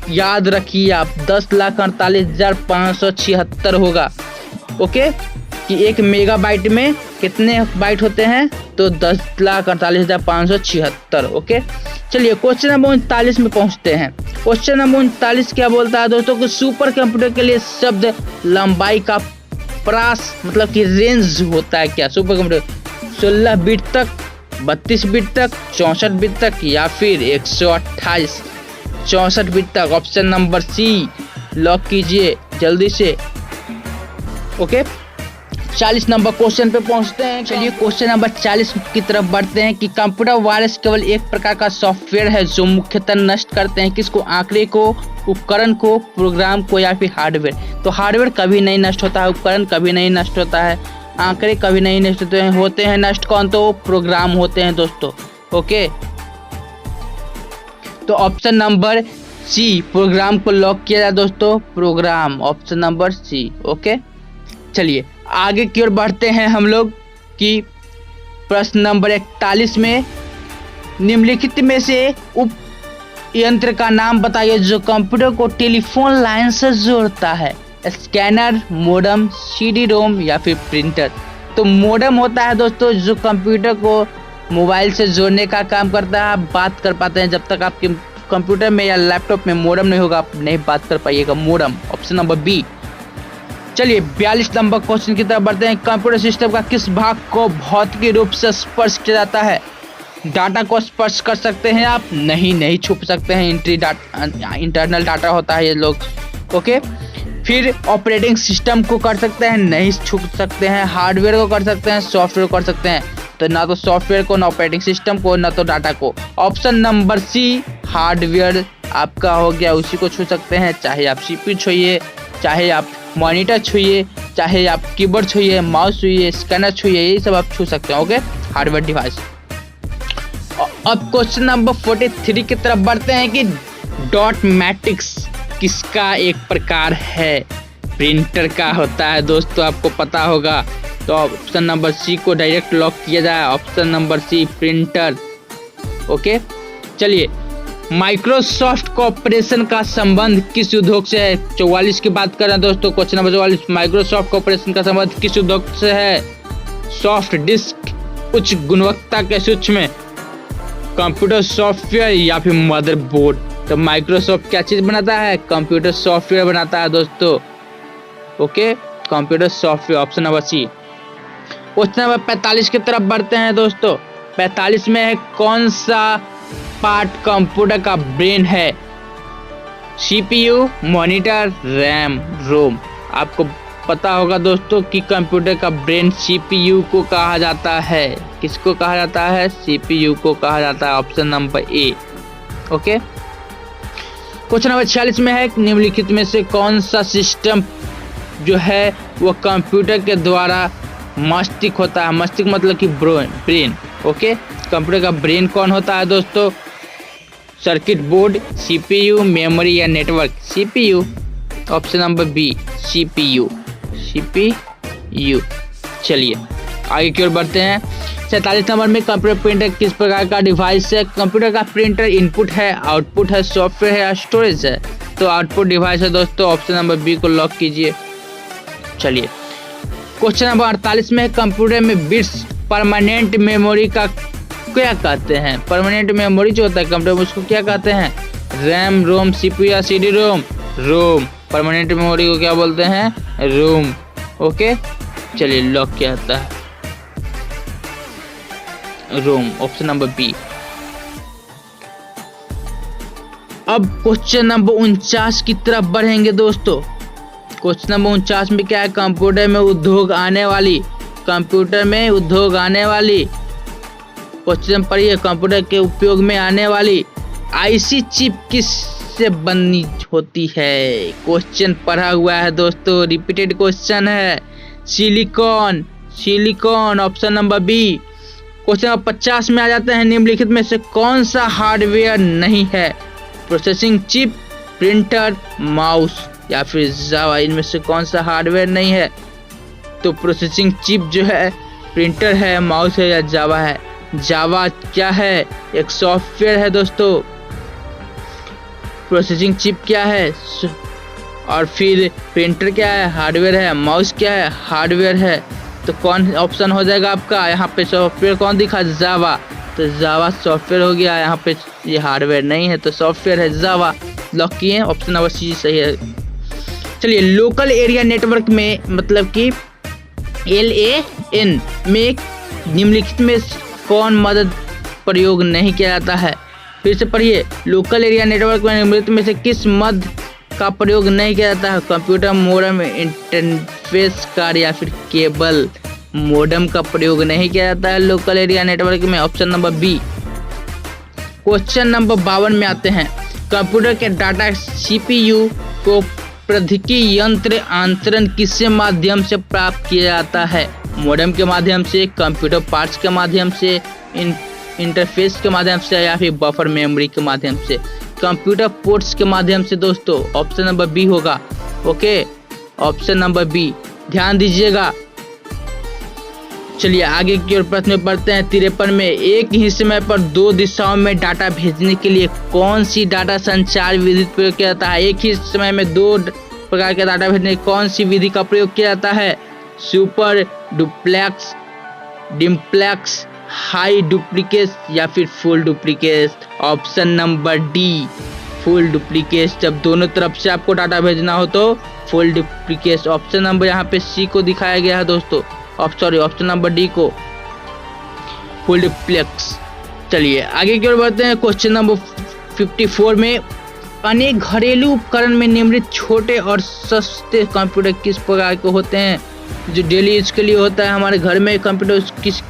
याद रखिए आप, 10,48,576 होगा। ओके, कि 1 मेगाबाइट में कितने बाइट होते हैं? तो 10,48,576। ओके, चलिए क्वेश्चन नंबर 39 में पहुंचते हैं। क्वेश्चन नंबर 39 क्या बोलता है दोस्तों कि सुपर कंप्यूटर के लिए शब्द लंबाई का प्रास मतलब कि रेंज होता है क्या? सुपर कंप्यूटर 16 बिट तक, 32 बिट तक, 64 बिट तक या फिर 128 64 बिट तक? ऑप्शन नंबर सी लॉक कीजिए जल्दी से। ओके, 40 नंबर क्वेश्चन पे पहुंचते हैं। चलिए क्वेश्चन नंबर 40 की तरफ बढ़ते हैं कि कंप्यूटर वायरस केवल एक प्रकार का सॉफ्टवेयर है जो मुख्यतः नष्ट करते हैं किसको? आंकड़े को, उपकरण को, प्रोग्राम को या फिर हार्डवेयर? तो हार्डवेयर कभी नहीं नष्ट होता है, उपकरण कभी नहीं नष्ट होता है, आंकड़े कभी नहीं नष्ट होते हैं नष्ट कौन? तो प्रोग्राम होते हैं दोस्तों। ओके, तो ऑप्शन नंबर सी प्रोग्राम को लॉक किया जाए दोस्तों। Program, option number C. Okay, चलिए आगे की ओर बढ़ते हैं हम लोग कि प्रश्न नंबर 41 में निम्नलिखित में से उप यंत्र का नाम बताइए जो कंप्यूटर को टेलीफोन लाइन से जोड़ता है? स्कैनर, मोडम, सीडी रोम या फिर प्रिंटर? तो मोडम होता है दोस्तों जो कंप्यूटर को मोबाइल से जोड़ने का काम करता है। आप बात कर पाते हैं, जब तक आपके कंप्यूटर में या लैपटॉप में मोडम नहीं होगा आप नहीं बात कर पाइएगा। Modem, option number B. चलिए 42 नंबर क्वेश्चन की तरफ बढ़ते हैं। कंप्यूटर सिस्टम का किस भाग को भौतिक रूप से स्पर्श किया जाता है? डाटा को स्पर्श कर सकते हैं आप? नहीं छू सकते हैं, इंटरनल डाटा होता है ये लोग। ओके, फिर ऑपरेटिंग सिस्टम को कर सकते हैं? नहीं छू सकते हैं। हार्डवेयर को कर सकते हैं? सॉफ्टवेयर को कर सकते हैं? तो ना तो सॉफ्टवेयर को, ना ऑपरेटिंग सिस्टम को, ना तो डाटा को। ऑप्शन नंबर सी हार्डवेयर आपका हो गया, उसी को छू सकते हैं। चाहे आप सीपीयू छूइए, चाहे आप मॉनिटर छूइए, चाहे आप कीबोर्ड छूइए, माउस छूइए, स्कैनर छूइए, यही सब आप छू सकते हैं। Okay, hardware device. अब क्वेश्चन नंबर 43 की तरफ बढ़ते हैं कि डॉट मैट्रिक्स किसका एक प्रकार है? प्रिंटर का होता है दोस्तों, आपको पता होगा। तो ऑप्शन नंबर सी को डायरेक्ट लॉक किया जाए। Option number C printer. Okay, चलिए माइक्रोसॉफ्ट कॉर्पोरेशन का संबंध किस उद्योग से है? 44 की बात कर रहे हैं दोस्तों। क्वेश्चन नंबर 44, माइक्रोसॉफ्ट कॉर्पोरेशन का संबंध किस उद्योग से है? सॉफ्ट डिस्क, उच्च गुणवत्ता के सूक्ष्म कंप्यूटर सॉफ्टवेयर या फिर मदरबोर्ड? तो माइक्रोसॉफ्ट क्या चीज बनाता है? कंप्यूटर सॉफ्टवेयर बनाता है दोस्तों। Okay, computer software, option number C. Question number 45 की तरफ बढ़ते हैं दोस्तों। 45 में है कौन सा पार्ट कंप्यूटर का ब्रेन है? सीपीयू, मॉनिटर, रैम, रोम? आपको पता होगा दोस्तों कि कंप्यूटर का ब्रेन सीपीयू को कहा जाता है। किसको कहा जाता है? सीपीयू को कहा जाता है। ऑप्शन नंबर ए। ओके, क्वेश्चन नंबर 46 में है निम्नलिखित में से कौन सा सिस्टम जो है वो कंप्यूटर के द्वारा मस्तिष्क होता है? मस्तिष्क मतलब कि ब्रेन। ओके, कंप्यूटर का ब्रेन कौन होता है दोस्तों? सर्किट बोर्ड, सीपीयू, मेमोरी या network? CPU, option number B CPU. चलिए आगे की ओर बढ़ते हैं। 47 नंबर में कंप्यूटर प्रिंटर किस प्रकार का डिवाइस है? कंप्यूटर का प्रिंटर इनपुट है, आउटपुट है, सॉफ्टवेयर है या स्टोरेज है? तो आउटपुट डिवाइस है दोस्तों। ऑप्शन नंबर बी को लॉक कीजिए। चलिए क्वेश्चन नंबर 48 में कंप्यूटर में बिट्स परमानेंट मेमोरी का क्या कहते हैं? परमानेंट मेमोरी जो होता है कंप्यूटर में उसको क्या कहते हैं? रैम, रोम, सीपीयू या सीडी रोम? रोम। परमानेंट मेमोरी को क्या बोलते हैं? रोम। ओके, चलिए लॉक क्या आता है? रोम, ऑप्शन नंबर बी। अब क्वेश्चन नंबर 49 की तरफ बढ़ेंगे दोस्तों। क्वेश्चन नंबर 49 में क्या है? कंप्यूटर में उद्योग आने वाली क्वेश्चन पढ़िए। कंप्यूटर के उपयोग में आने वाली आईसी चिप किस से बनी होती है? क्वेश्चन पढ़ा हुआ है दोस्तों, रिपीटेड क्वेश्चन है। Silicon, option number B. Question number 50 में आ जाते हैं। निम्नलिखित में से कौन सा हार्डवेयर नहीं है? प्रोसेसिंग चिप, प्रिंटर, माउस या फिर जावा। इनमें से कौन सा हार्डवेयर नहीं है? तो प्रोसेसिंग चिप जो है, प्रिंटर है, माउस है या जावा है? जावा क्या है? एक सॉफ्टवेयर है दोस्तों। प्रोसेसिंग चिप क्या है? और फिर प्रिंटर क्या है? हार्डवेयर है। माउस क्या है? हार्डवेयर है। तो कौन ऑप्शन हो जाएगा आपका? यहाँ पे सॉफ्टवेयर कौन दिखा? जावा। तो जावा सॉफ्टवेयर हो गया। यहाँ पे ये हार्डवेयर नहीं है तो सॉफ्टवेयर है, जावा। लॉक किए, ऑप्शन नंबर सी सही है। चलिए, लोकल एरिया नेटवर्क में मतलब कि LAN में निम्नलिखित में कौन मदद प्रयोग नहीं किया जाता है? फिर से पढ़िए। लोकल एरिया नेटवर्क में निम्नलिखित में से किस मद का प्रयोग नहीं किया जाता है? कंप्यूटर मोडम, इंटरफेस कार्ड या फिर केबल मोडम का प्रयोग नहीं किया जाता है लोकल एरिया नेटवर्क में, option number B. Question number 52 में आते हैं। कंप्यूटर के डाटा CPU को प्रौद्योगिकी यंत्र आंतरण किसके माध्यम से प्राप्त किया जाता है? मोडेम के माध्यम से, कंप्यूटर पार्ट्स के माध्यम से, इंटरफेस के माध्यम से या फिर बफर मेमोरी के माध्यम से? कंप्यूटर पोर्ट्स के माध्यम से दोस्तों, ऑप्शन नंबर बी होगा। ओके, ऑप्शन नंबर बी, ध्यान दीजिएगा। चलिए आगे की ओर प्रश्न पढ़ते हैं। 53 में एक ही समय पर 2 दिशाओं में डाटा भेजने के लिए कौन सी डाटा संचार विधि प्रयोग किया जाता है? एक ही समय में 2 प्रकार के डाटा भेजने की कौन सी विधि का प्रयोग किया जाता है? सुपर डुप्लेक्स, डिम्प्लेक्स, हाई डुप्लीकेट या फिर full duplicate? Option number D, full duplicate. जब दोनों तरफ से आपको डाटा भेजना हो तो फुल डुप्लीकेट। ऑप्शन नंबर यहाँ पे सी को दिखाया गया है दोस्तों, ऑप्शन नंबर डी को, फुल डुप्लेक्स। चलिए आगे की ओर बढ़ते हैं। क्वेश्चन नंबर 54 में अनेक घरेलू उपकरण में निम्नलिखित छोटे और सस्ते कंप्यूटर किस प्रकार के होते हैं? जो डेली यूज के लिए होता है हमारे घर में कंप्यूटर किस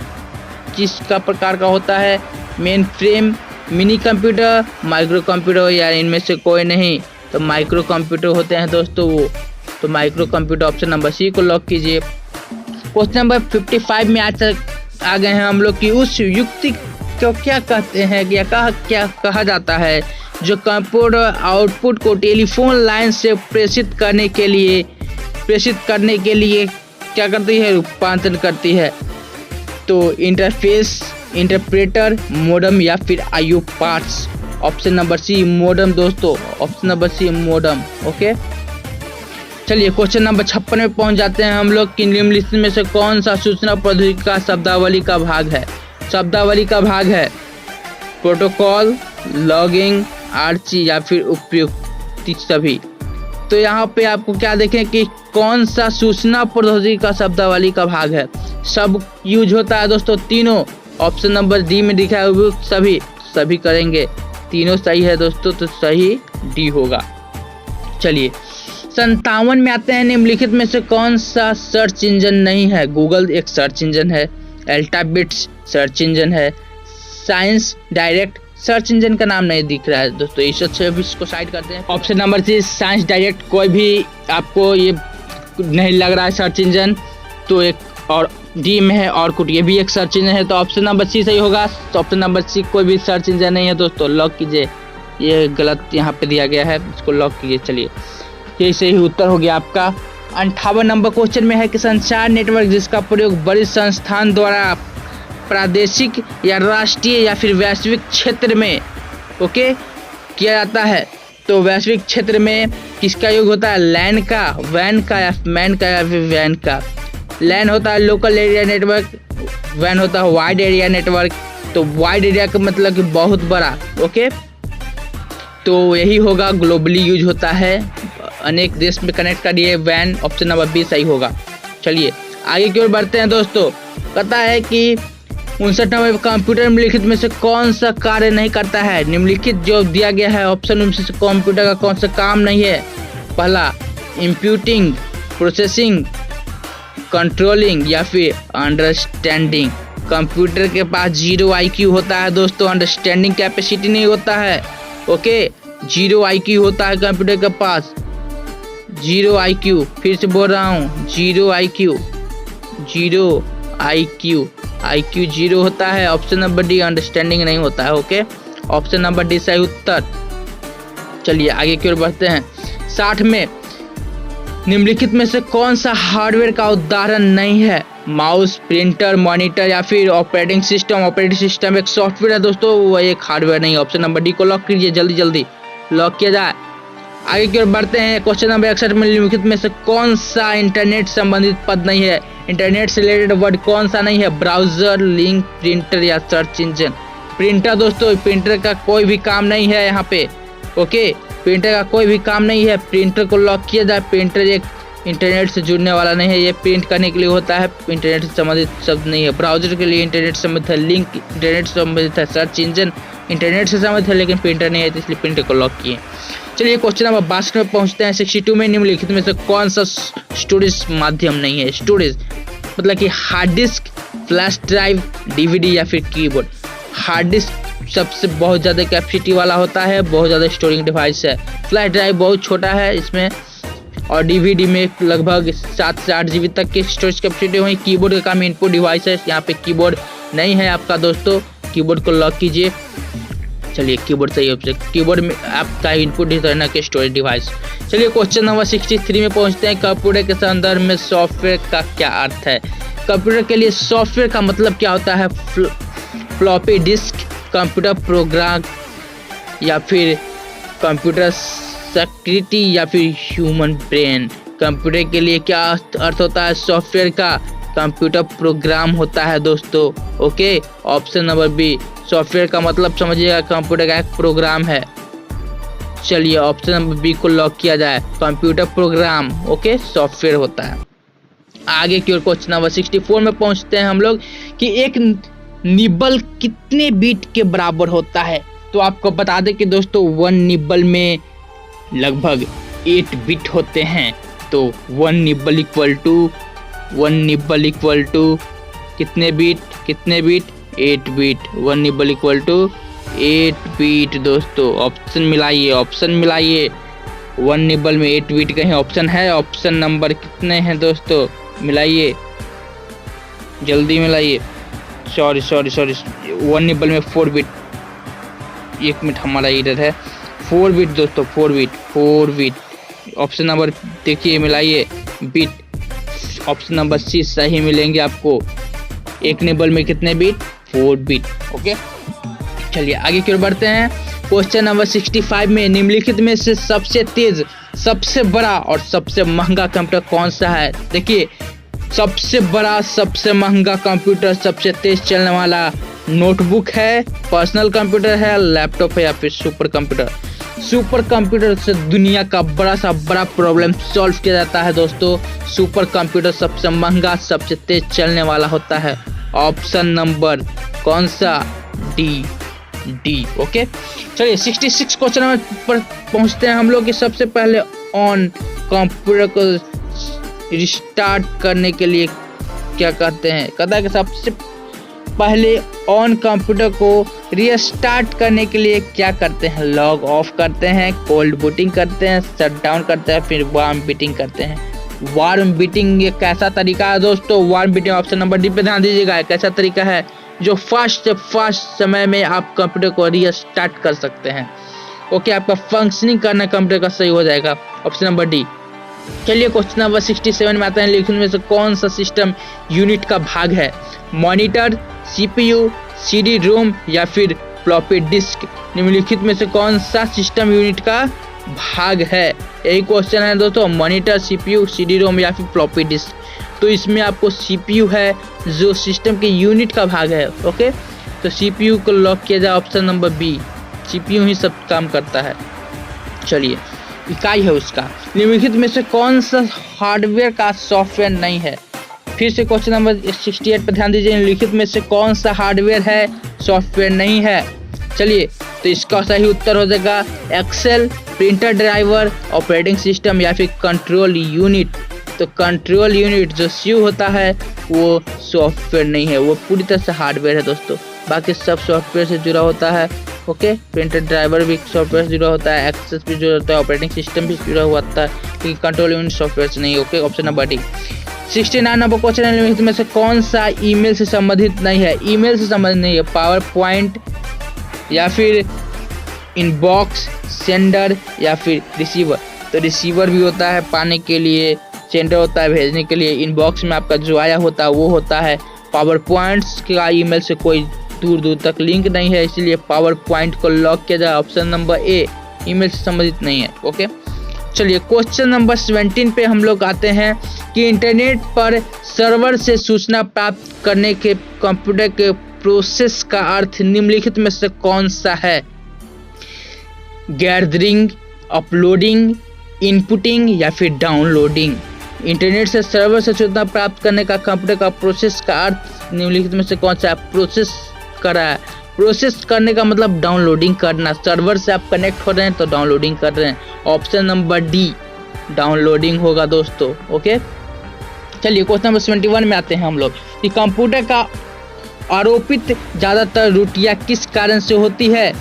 का प्रकार का होता है? Main frame, mini computer, micro computer या इनमें से कोई नहीं? तो माइक्रो कंप्यूटर होते हैं दोस्तों वो। तो micro computer, option number C को लॉक कीजिए। क्वेश्चन नंबर 55 में आ गए हैं हम लोग की उस युक्ति को क्या कहते हैं या क्या कहा जाता है जो कंप्यूटर आउटपुट को टेलीफोन लाइन से प्रेषित करने के लिए क्या करती है? रूपांतरण करती है। तो इंटरफेस, इंटरप्रेटर, मोडम या फिर IO parts? Option number C, modem दोस्तों, option number C, modem. Okay, चलिए क्वेश्चन नंबर 56 में पहुंच जाते हैं हम लोग। निम्नलिखित में से कौन सा सूचना प्रौद्योगिकी का शब्दावली का भाग है? शब्दावली का भाग है प्रोटोकॉल, लॉगिंग, आर्ची या फिर उपयुक्त सभी? तो यहाँ पे आपको क्या देखें कि कौन सा सूचना प्रौद्योगिकी का शब्दावली का भाग है? सब यूज होता है दोस्तों, तीनों। ऑप्शन नंबर डी में दिखा है उपयुक्त सभी करेंगे। तीनों सही है दोस्तों, तो सही डी होगा। चलिए 57 में आते हैं। निम्नलिखित में से कौन सा सर्च इंजन नहीं है? गूगल एक सर्च इंजन है, अल्फाबेट्स सर्च इंजन है, साइंस डायरेक्ट सर्च इंजन का नाम नहीं दिख रहा है दोस्तों, इसको साइड करते हैं। Option number C, science direct. कोई भी आपको ये नहीं लग रहा है सर्च इंजन, तो एक और डी में है और कुछ, ये भी एक सर्च इंजन है, तो ऑप्शन नंबर सी सही होगा। तो ऑप्शन नंबर सी कोई भी सर्च इंजन नहीं है दोस्तों, लॉक कीजिए। ये गलत यहाँ पे दिया गया है, इसको लॉक कीजिए। चलिए यही सही उत्तर हो गया आपका। 58 नंबर क्वेश्चन में है कि संचार नेटवर्क जिसका प्रयोग बड़े संस्थान द्वारा प्रादेशिक या राष्ट्रीय या फिर वैश्विक क्षेत्र में किया जाता है, तो वैश्विक क्षेत्र में किसका योग होता है? लैन का, वैन का या मैन का या फिर वैन का? लैन होता है लोकल एरिया नेटवर्क, वैन होता है वाइड एरिया नेटवर्क, तो वाइड एरिया का मतलब कि बहुत बड़ा। ओके, तो यही होगा, ग्लोबली यूज होता है, अनेक देश में कनेक्ट करिए वैन, ऑप्शन नंबर बी सही होगा। चलिए आगे की ओर बढ़ते हैं दोस्तों। कहता है कि 59 नंबर कंप्यूटर निम्नलिखित में से कौन सा कार्य नहीं करता है। निम्नलिखित जो दिया गया है ऑप्शन उनमें से कंप्यूटर का कौन सा काम नहीं है। पहला इंप्यूटिंग, प्रोसेसिंग, कंट्रोलिंग या फिर अंडरस्टैंडिंग। कंप्यूटर के पास 0 IQ होता है दोस्तों, अंडरस्टैंडिंग कैपेसिटी नहीं होता है। ओके, 0 IQ होता है कंप्यूटर के पास, 0 IQ, फिर से बोल रहा हूँ 0 IQ, 0 IQ, IQ 0 होता है। ऑप्शन नंबर डी अंडरस्टैंडिंग नहीं होता है। ओके, ऑप्शन नंबर डी सही उत्तर। चलिए आगे की ओर बढ़ते हैं। 60 में निम्नलिखित में से कौन सा हार्डवेयर का उदाहरण नहीं है। माउस, प्रिंटर, मॉनिटर या फिर ऑपरेटिंग सिस्टम। ऑपरेटिंग सिस्टम एक सॉफ्टवेयर है दोस्तों, वो एक हार्डवेयर नहीं है। ऑप्शन नंबर डी को लॉक कीजिए, जल्दी जल्दी लॉक किया जाए। आगे की ओर बढ़ते हैं। क्वेश्चन नंबर 61 में निम्नलिखित में से कौन सा इंटरनेट संबंधित पद नहीं है। इंटरनेट से रिलेटेड वर्ड कौन सा नहीं है। ब्राउजर, लिंक, प्रिंटर या सर्च इंजन। प्रिंटर दोस्तों, प्रिंटर का कोई भी काम नहीं है यहाँ पे। ओके, प्रिंटर का कोई भी काम नहीं है, प्रिंटर को लॉक किया जाए। प्रिंटर एक इंटरनेट से जुड़ने वाला नहीं है, ये प्रिंट करने के लिए होता है, इंटरनेट से संबंधित शब्द नहीं है। ब्राउजर के लिए इंटरनेट से संबंधित है, लिंक इंटरनेट से संबंधित है, सर्च इंजन इंटरनेट से संबंधित है, लेकिन प्रिंटर नहीं है, तो इसलिए प्रिंटर को लॉक किए। चलिए क्वेश्चन नंबर 62 में पहुंचते हैं। 62 में निम्नलिखित में से कौन सा स्टोरेज माध्यम नहीं है। स्टोरेज मतलब कि hard disk, flash drive, DVD या फिर कीबोर्ड। हार्ड डिस्क सबसे बहुत ज़्यादा कैपेसिटी वाला होता है, बहुत ज़्यादा स्टोरिंग डिवाइस है। फ्लैश ड्राइव बहुत छोटा है इसमें, और DVD में लगभग 7 से 8 GB तक की स्टोरेज कैपेसिटी हुई। कीबोर्ड का काम इनपुट डिवाइस है, यहाँ पे कीबोर्ड नहीं है आपका दोस्तों, कीबोर्ड को लॉक कीजिए। चलिए कीबोर्ड सही ऑप्शन, कीबोर्ड में आपका इनपुट डिवाइस के स्टोरेज डिवाइस। चलिए क्वेश्चन नंबर 63 में पहुंचते हैं। कंप्यूटर के संदर्भ में सॉफ्टवेयर का क्या अर्थ है। कंप्यूटर के लिए सॉफ्टवेयर का मतलब क्या होता है। फ्लॉपी डिस्क, कंप्यूटर प्रोग्राम या फिर कंप्यूटर सेक्रेटरी या फिर ह्यूमन ब्रेन। कंप्यूटर के लिए क्या अर्थ होता है सॉफ्टवेयर का। कंप्यूटर प्रोग्राम होता है दोस्तों। Okay, option number B, software का मतलब समझिएगा कंप्यूटर का एक प्रोग्राम है। चलिए ऑप्शन नंबर बी को लॉक किया जाए, कंप्यूटर प्रोग्राम ओके सॉफ्टवेयर होता है। आगे की ओर क्वेश्चन नंबर 64 में पहुंचते हैं हम लोग कि एक निब्बल कितने बीट के बराबर होता है। तो आपको बता दें कि दोस्तों 1 निब्बल में लगभग 8 बिट होते हैं। तो 1 निब्बल इक्वल टू कितने bit 8 bit. 1 nibble equal to 8 bit दोस्तों। ऑप्शन मिलाइए 1 निब्बल में 8 बीट कहीं ऑप्शन है। ऑप्शन नंबर कितने हैं दोस्तों, मिलाइए जल्दी मिलाइए। सॉरी 1 निब्बल में 4 बिट, 1 मिनट हमारा इधर है 4 बिट दोस्तों, 4 बिट। ऑप्शन नंबर देखिए मिलाइए बिट, ऑप्शन नंबर सी सही मिलेंगे आपको। 1 निब्बल में कितने बिट 4 बिट ओके। चलिए आगे की ओर बढ़ते हैं। क्वेश्चन नंबर 65 में निम्नलिखित में से सबसे तेज, सबसे बड़ा और सबसे महंगा कंप्यूटर कौन सा है। देखिए सबसे बड़ा, सबसे महंगा कंप्यूटर, सबसे तेज चलने वाला नोटबुक है, पर्सनल कंप्यूटर है, लैपटॉप है या फिर सुपर कंप्यूटर। सुपर कंप्यूटर से दुनिया का बड़ा प्रॉब्लम सॉल्व किया जाता है दोस्तों। सुपर कंप्यूटर सबसे महंगा, सबसे तेज चलने वाला होता है। ऑप्शन नंबर कौन सा, डी ओके। चलिए 66 क्वेश्चन पर पहुंचते हैं हम लोग कि सबसे पहले ऑन कंप्यूटर को रिस्टार्ट करने के लिए क्या कहते हैं। कहता है कि सबसे पहले ऑन कंप्यूटर को रीस्टार्ट करने के लिए क्या करते हैं। लॉग ऑफ करते हैं, कोल्ड बूटिंग करते हैं, शट डाउन करते हैं, फिर वार्म बीटिंग करते हैं। वार्म बीटिंग ये कैसा तरीका है दोस्तों। Warm beating option number D पे ध्यान दीजिएगा, एक ऐसा तरीका है जो फास्ट से फास्ट समय में आप कंप्यूटर को रीस्टार्ट कर सकते हैं। ओके, आपका फंक्शनिंग करना कंप्यूटर का सही हो जाएगा। Option number D. चलिए क्वेश्चन नंबर 67 में आते हैं। लिखने में से कौन सा सिस्टम यूनिट का भाग है। मॉनिटर, CPU, CD रोम या फिर फ्लॉपी डिस्क। निम्नलिखित में से कौन सा सिस्टम यूनिट का भाग है। यही क्वेश्चन है दोस्तों, मॉनिटर, CPU, CD रोम या फिर फ्लॉपी डिस्क। तो इसमें आपको CPU है जो सिस्टम के यूनिट का भाग है। ओके, तो CPU को लॉक किया जाए ऑप्शन नंबर बी। CPU ही सब काम करता है। चलिए, इकाई है उसका। निम्नलिखित में से कौन सा हार्डवेयर का सॉफ्टवेयर नहीं है? फिर से क्वेश्चन नंबर 68 पर ध्यान दीजिए। निम्नलिखित में से कौन सा हार्डवेयर है सॉफ्टवेयर नहीं है? चलिए, तो इसका सही उत्तर हो जाएगा Excel, printer driver, operating system या फिर कंट्रोल यूनिट। तो कंट्रोल यूनिट जो CU होता है वो सॉफ्टवेयर नहीं है, वो पूरी तरह से हार्डवेयर है दोस्तों। बाकी सब सॉफ्टवेयर से जुड़ा होता है। ओके, प्रिंटर ड्राइवर भी सॉफ्टवेयर से जुड़ा होता है, एक्सेस भी जुड़ा होता है, ऑपरेटिंग सिस्टम भी जुड़ा हुआ होता है, लेकिन कंट्रोल यूनिट सॉफ्टवेयर से नहीं। Okay, option number D. 69 number question है, निम्नलिखित में से कौन सा ईमेल से संबंधित नहीं है? ईमेल से संबंधित नहीं है, पावर पॉइंट या फिर इनबॉक्स, सेंडर या फिर रिसीवर। तो रिसीवर भी होता है पाने के लिए, सेंडर होता है भेजने के लिए, इनबॉक्स में आपका जो आया होता है वो होता है। पावर पॉइंट्स का ईमेल से कोई दूर दूर तक लिंक नहीं है, इसलिए पावर पॉइंट को लॉक किया जाए ऑप्शन नंबर ए। ईमेल से संबंधित नहीं है। ओके, चलिए क्वेश्चन नंबर 17 पे हम लोग आते हैं कि इंटरनेट पर सर्वर से सूचना प्राप्त करने के कंप्यूटर के प्रोसेस का अर्थ निम्नलिखित में से कौन सा है? गैदरिंग, अपलोडिंग, इनपुटिंग या फिर डाउनलोडिंग। इंटरनेट से सर्वर से सूचना प्राप्त करने का कंप्यूटर का प्रोसेस का अर्थ निम्नलिखित में से कौन सा है? प्रोसेस करा है। प्रोसेस करने का मतलब डाउनलोडिंग करना। सर्वर से आप कनेक्ट हो रहे हैं तो डाउनलोडिंग कर रहे हैं। ऑप्शन नंबर डी डाउनलोडिंग होगा दोस्तों। ओके, चलिए क्वेश्चन नंबर 71 में आते हैं हम लोग कि कंप्यूटर का आरोपित ज़्यादातर त्रुटियां किस कारण से होती है?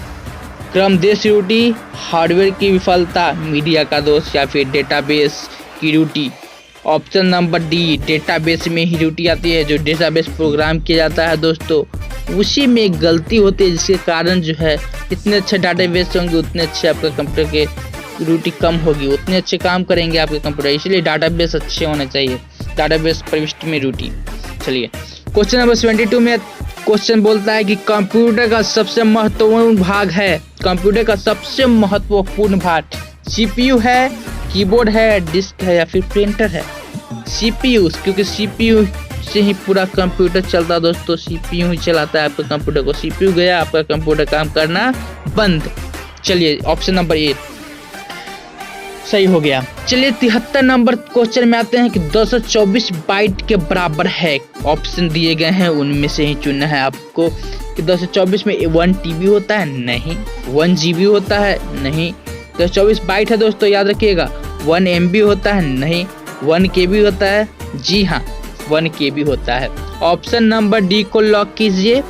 क्रमदेश त्रुटि, हार्डवेयर की विफलता, मीडिया का दोष या फिर डेटाबेस की त्रुटि। ऑप्शन नंबर डी डेटाबेस में ही त्रुटि आती है। जो डेटाबेस प्रोग्राम किया जाता है दोस्तों उसी में गलती होती है, जिसके कारण जो है इतने अच्छे डाटाबेस होंगे उतने अच्छे आपके कंप्यूटर के त्रुटि कम होगी, उतने अच्छे काम करेंगे आपके कंप्यूटर। इसलिए डाटाबेस अच्छे होने चाहिए, डाटाबेस प्रविष्टि में त्रुटि। चलिए क्वेश्चन नंबर 72 में क्वेश्चन बोलता है कि कंप्यूटर का सबसे महत्वपूर्ण भाग है। कंप्यूटर का सबसे महत्वपूर्ण भाग CPU है, कीबोर्ड है, डिस्क है या फिर प्रिंटर है? CPU, क्योंकि CPU से ही पूरा कंप्यूटर चलता है दोस्तों। CPU ही चलाता है आपके कंप्यूटर को। CPU गया, आपका कंप्यूटर काम करना बंद। चलिए ऑप्शन नंबर ए सही हो गया। चलिए 73 नंबर क्वेश्चन में आते हैं कि 224 बाइट के बराबर है। ऑप्शन दिए गए हैं उनमें से ही चुनना है आपको कि 224 में 1 TB होता है? नहीं। 1 GB होता है? नहीं। 224 बाइट है दोस्तों, याद रखिएगा। 1 MB होता है? नहीं। 1 KB होता है? जी हाँ, 1 KB होता है। ऑप्शन नंबर डी को लॉक कीजिए।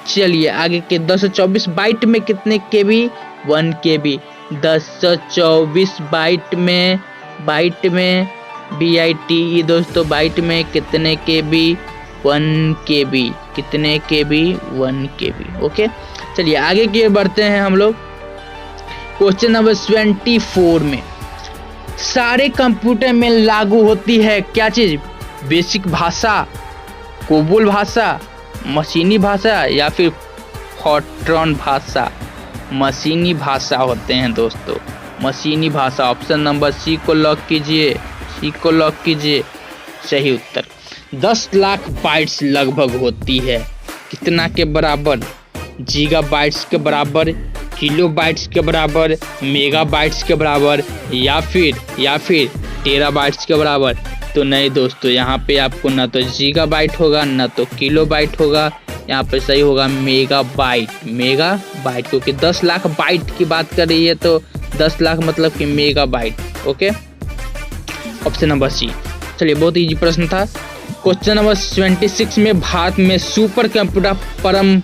चलिए आगे के 224 बाइट में कितने KB? 1 KB। 224 बाइट में BITE दोस्तों, बाइट में कितने KB? 1 KB। कितने KB? 1 KB। ओके, चलिए आगे की ओर बढ़ते हैं हम लोग। क्वेश्चन नंबर 24 में सारे कंप्यूटर में लागू होती है क्या चीज? बेसिक भाषा, कोबोल भाषा, मशीनी भाषा या फिर फॉर्ट्रॉन भाषा? मशीनी भाषा होते हैं दोस्तों, मशीनी भाषा। ऑप्शन नंबर सी को लॉक कीजिए। सी को लॉक कीजिए। सही उत्तर 10 लाख बाइट्स लगभग होती है। कितना के बराबर? गीगाबाइट्स के बराबर, किलोबाइट्स के बराबर, मेगाबाइट्स के बराबर या फिर टेराबाइट्स के बराबर? तो नहीं दोस्तों, यहाँ पे आपको ना तो गीगाबाइट होगा ना तो किलोबाइट होगा, यहाँ पे सही होगा मेगाबाइट। मेगाबाइट, क्योंकि 10 लाख बाइट की बात कर रही है तो 10 लाख मतलब कि megabyte. Okay, option number C. चलिए बहुत इजी प्रश्न था। क्वेश्चन नंबर 26 में भारत में सुपर कंप्यूटर परम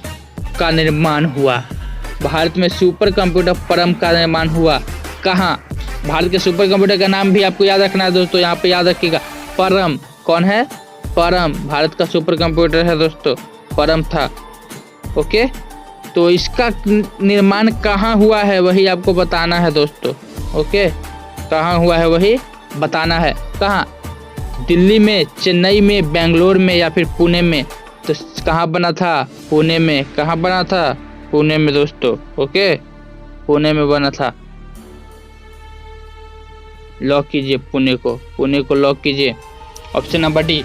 का निर्माण हुआ। भारत में सुपर कंप्यूटर परम का निर्माण हुआ कहाँ? भारत के सुपर कंप्यूटर का नाम भी आपको याद रखना है दोस्तों, यहाँ पे याद रखिएगा। परम कौन है? परम भारत का सुपर कंप्यूटर है दोस्तों, परम था। ओके, तो इसका निर्माण कहाँ हुआ है वही आपको बताना है दोस्तों। ओके, कहाँ हुआ है वही बताना है। कहाँ? दिल्ली में, चेन्नई में, बेंगलोर में या फिर पुणे में? तो कहाँ बना था? पुणे में। कहाँ बना था? पुणे में दोस्तों। ओके, पुणे में बना था। लॉक कीजिए पुणे को लॉक कीजिए। Option number D.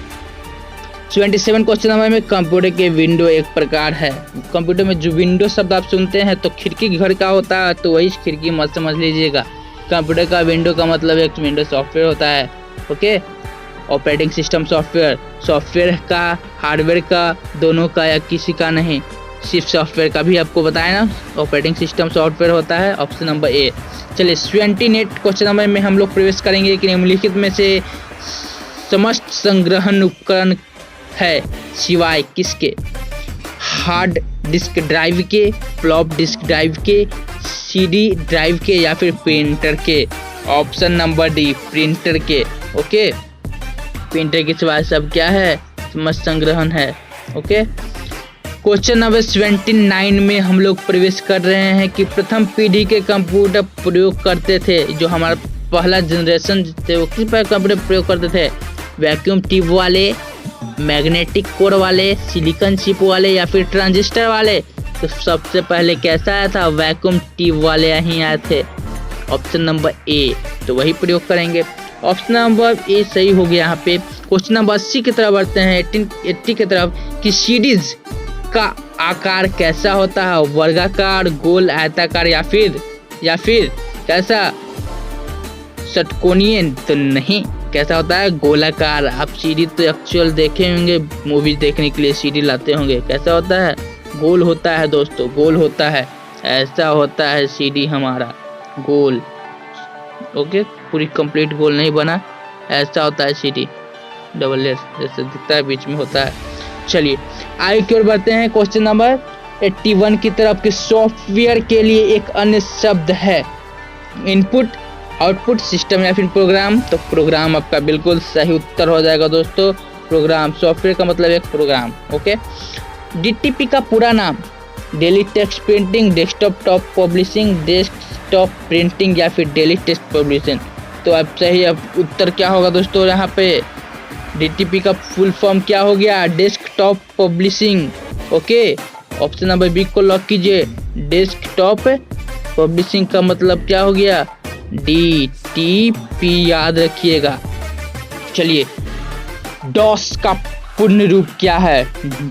27 question number में कंप्यूटर के विंडो एक प्रकार है। कंप्यूटर में जो विंडो शब्द आप सुनते हैं तो खिड़की घर का होता है, तो वही खिड़की मत समझ लीजिएगा। कंप्यूटर का विंडो का मतलब एक विंडो सॉफ्टवेयर होता है। Okay, operating system software, software का, हार्डवेयर का, दोनों का या किसी का नहीं, सिर्फ सॉफ्टवेयर का भी आपको बताया ना, ऑपरेटिंग सिस्टम सॉफ्टवेयर होता है। ऑप्शन नंबर ए। चलिए 28 क्वेश्चन नंबर में हम लोग प्रवेश करेंगे कि निम्नलिखित में से समस्त संग्रहण उपकरण है सिवाय किसके? हार्ड डिस्क ड्राइव के, फ्लॉप डिस्क ड्राइव के, सीडी ड्राइव के या फिर प्रिंटर के? ऑप्शन नंबर डी, प्रिंटर के। ओके, प्रिंटर के सिवाय सब क्या है? समस्त संग्रहण है। ओके, क्वेश्चन नंबर 29 में हम लोग प्रवेश कर रहे हैं कि प्रथम पीढ़ी के कंप्यूटर प्रयोग करते थे, जो हमारा पहला जनरेशन थे वो किस पर कंप्यूटर प्रयोग करते थे? वैक्यूम ट्यूब वाले, मैग्नेटिक कोर वाले, सिलिकॉन चिप वाले या फिर ट्रांजिस्टर वाले? तो सबसे पहले कैसा आया था? वैक्यूम ट्यूब वाले ही आए थे। ऑप्शन नंबर ए, तो वही प्रयोग करेंगे। ऑप्शन नंबर ए सही हो गया यहाँ पे। क्वेश्चन नंबर 80 की तरफ बढ़ते हैं, 80 की तरफ कि सीडीज का आकार कैसा होता है? वर्गाकार, गोल, आयताकार या फिर कैसा? षटकोणीय? तो नहीं, कैसा होता है? गोलाकार। आप सीडी तो एक्चुअल देखे होंगे, मूवीज देखने के लिए सीडी लाते होंगे। कैसा होता है? गोल होता है दोस्तों, गोल होता है। ऐसा होता है सीडी हमारा, गोल। ओके, पूरी कंप्लीट गोल नहीं बना, ऐसा होता है सीडी, डबल लेयर जैसे दिखता है, बीच में होता है। चलिए आगे की ओर बढ़ते हैं। क्वेश्चन नंबर 81 की तरफ कि सॉफ्टवेयर के लिए एक अन्य शब्द है, इनपुट, आउटपुट, सिस्टम या फिर प्रोग्राम? तो प्रोग्राम आपका बिल्कुल सही उत्तर हो जाएगा दोस्तों। प्रोग्राम, सॉफ्टवेयर का मतलब एक प्रोग्राम। ओके, डीटीपी का पूरा नाम? Daily text printing, desktop top publishing, desktop printing या फिर डेली टेक्स्ट पब्लिशिंग? तो अब सही, अब उत्तर क्या होगा दोस्तों यहाँ पे? डीटीपी का फुल फॉर्म क्या हो गया? Desktop publishing. Okay, option number B को लॉक कीजिए। डेस्कटॉप पब्लिशिंग का मतलब क्या हो गया? डीटीपी, याद रखिएगा। चलिए, डॉस का पूर्ण रूप क्या है?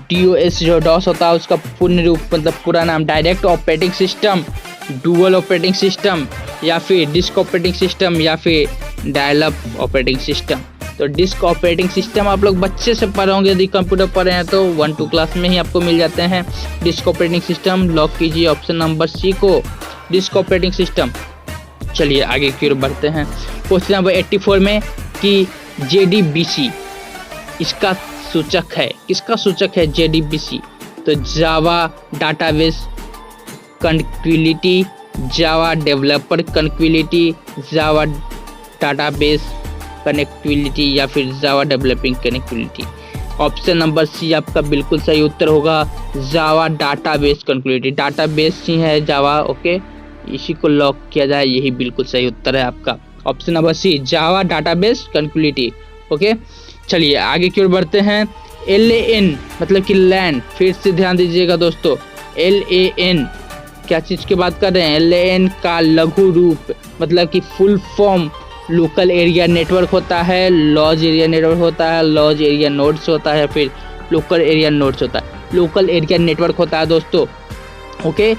डीओएस जो डॉस होता है उसका पूर्ण रूप मतलब पूरा नाम? Direct operating system, dual operating system या फिर डिस्क ऑपरेटिंग सिस्टम या फिर डायल अप ऑपरेटिंग सिस्टम? तो डिस्क ऑपरेटिंग सिस्टम आप लोग बच्चे से पढ़े होंगे, यदि कंप्यूटर पढ़े हैं तो 1-2 क्लास में ही आपको मिल जाते हैं। डिस्क ऑपरेटिंग सिस्टम, लॉक कीजिए ऑप्शन नंबर सी को, डिस्क ऑपरेटिंग सिस्टम। चलिए आगे की ओर बढ़ते हैं। क्वेश्चन नंबर 84 में कि JDBC इसका सूचक है, किसका सूचक है JDBC? तो Java database connectivity, Java developer connectivity, Java database connectivity या फिर Java developing connectivity? Option number C आपका बिल्कुल सही उत्तर होगा, जावा डाटाबेस कनेक्टिविटी। डाटाबेस ही है जावा। ओके, इसी को लॉक किया जाए, यही बिल्कुल सही उत्तर है आपका। ऑप्शन नंबर सी, जावा डाटाबेस कनेक्टिविटी। ओके, चलिए आगे की ओर बढ़ते हैं। LAN मतलब कि लैन, फिर से ध्यान दीजिएगा दोस्तों। LAN क्या चीज़ की बात कर रहे हैं? LAN का लघु रूप मतलब कि full form local area network होता है, लॉज एरिया नेटवर्क होता है, लॉज एरिया नोड्स होता है, फिर लोकल एरिया नोड्स होता है। लोकल एरिया नेटवर्क होता है दोस्तों। ओके,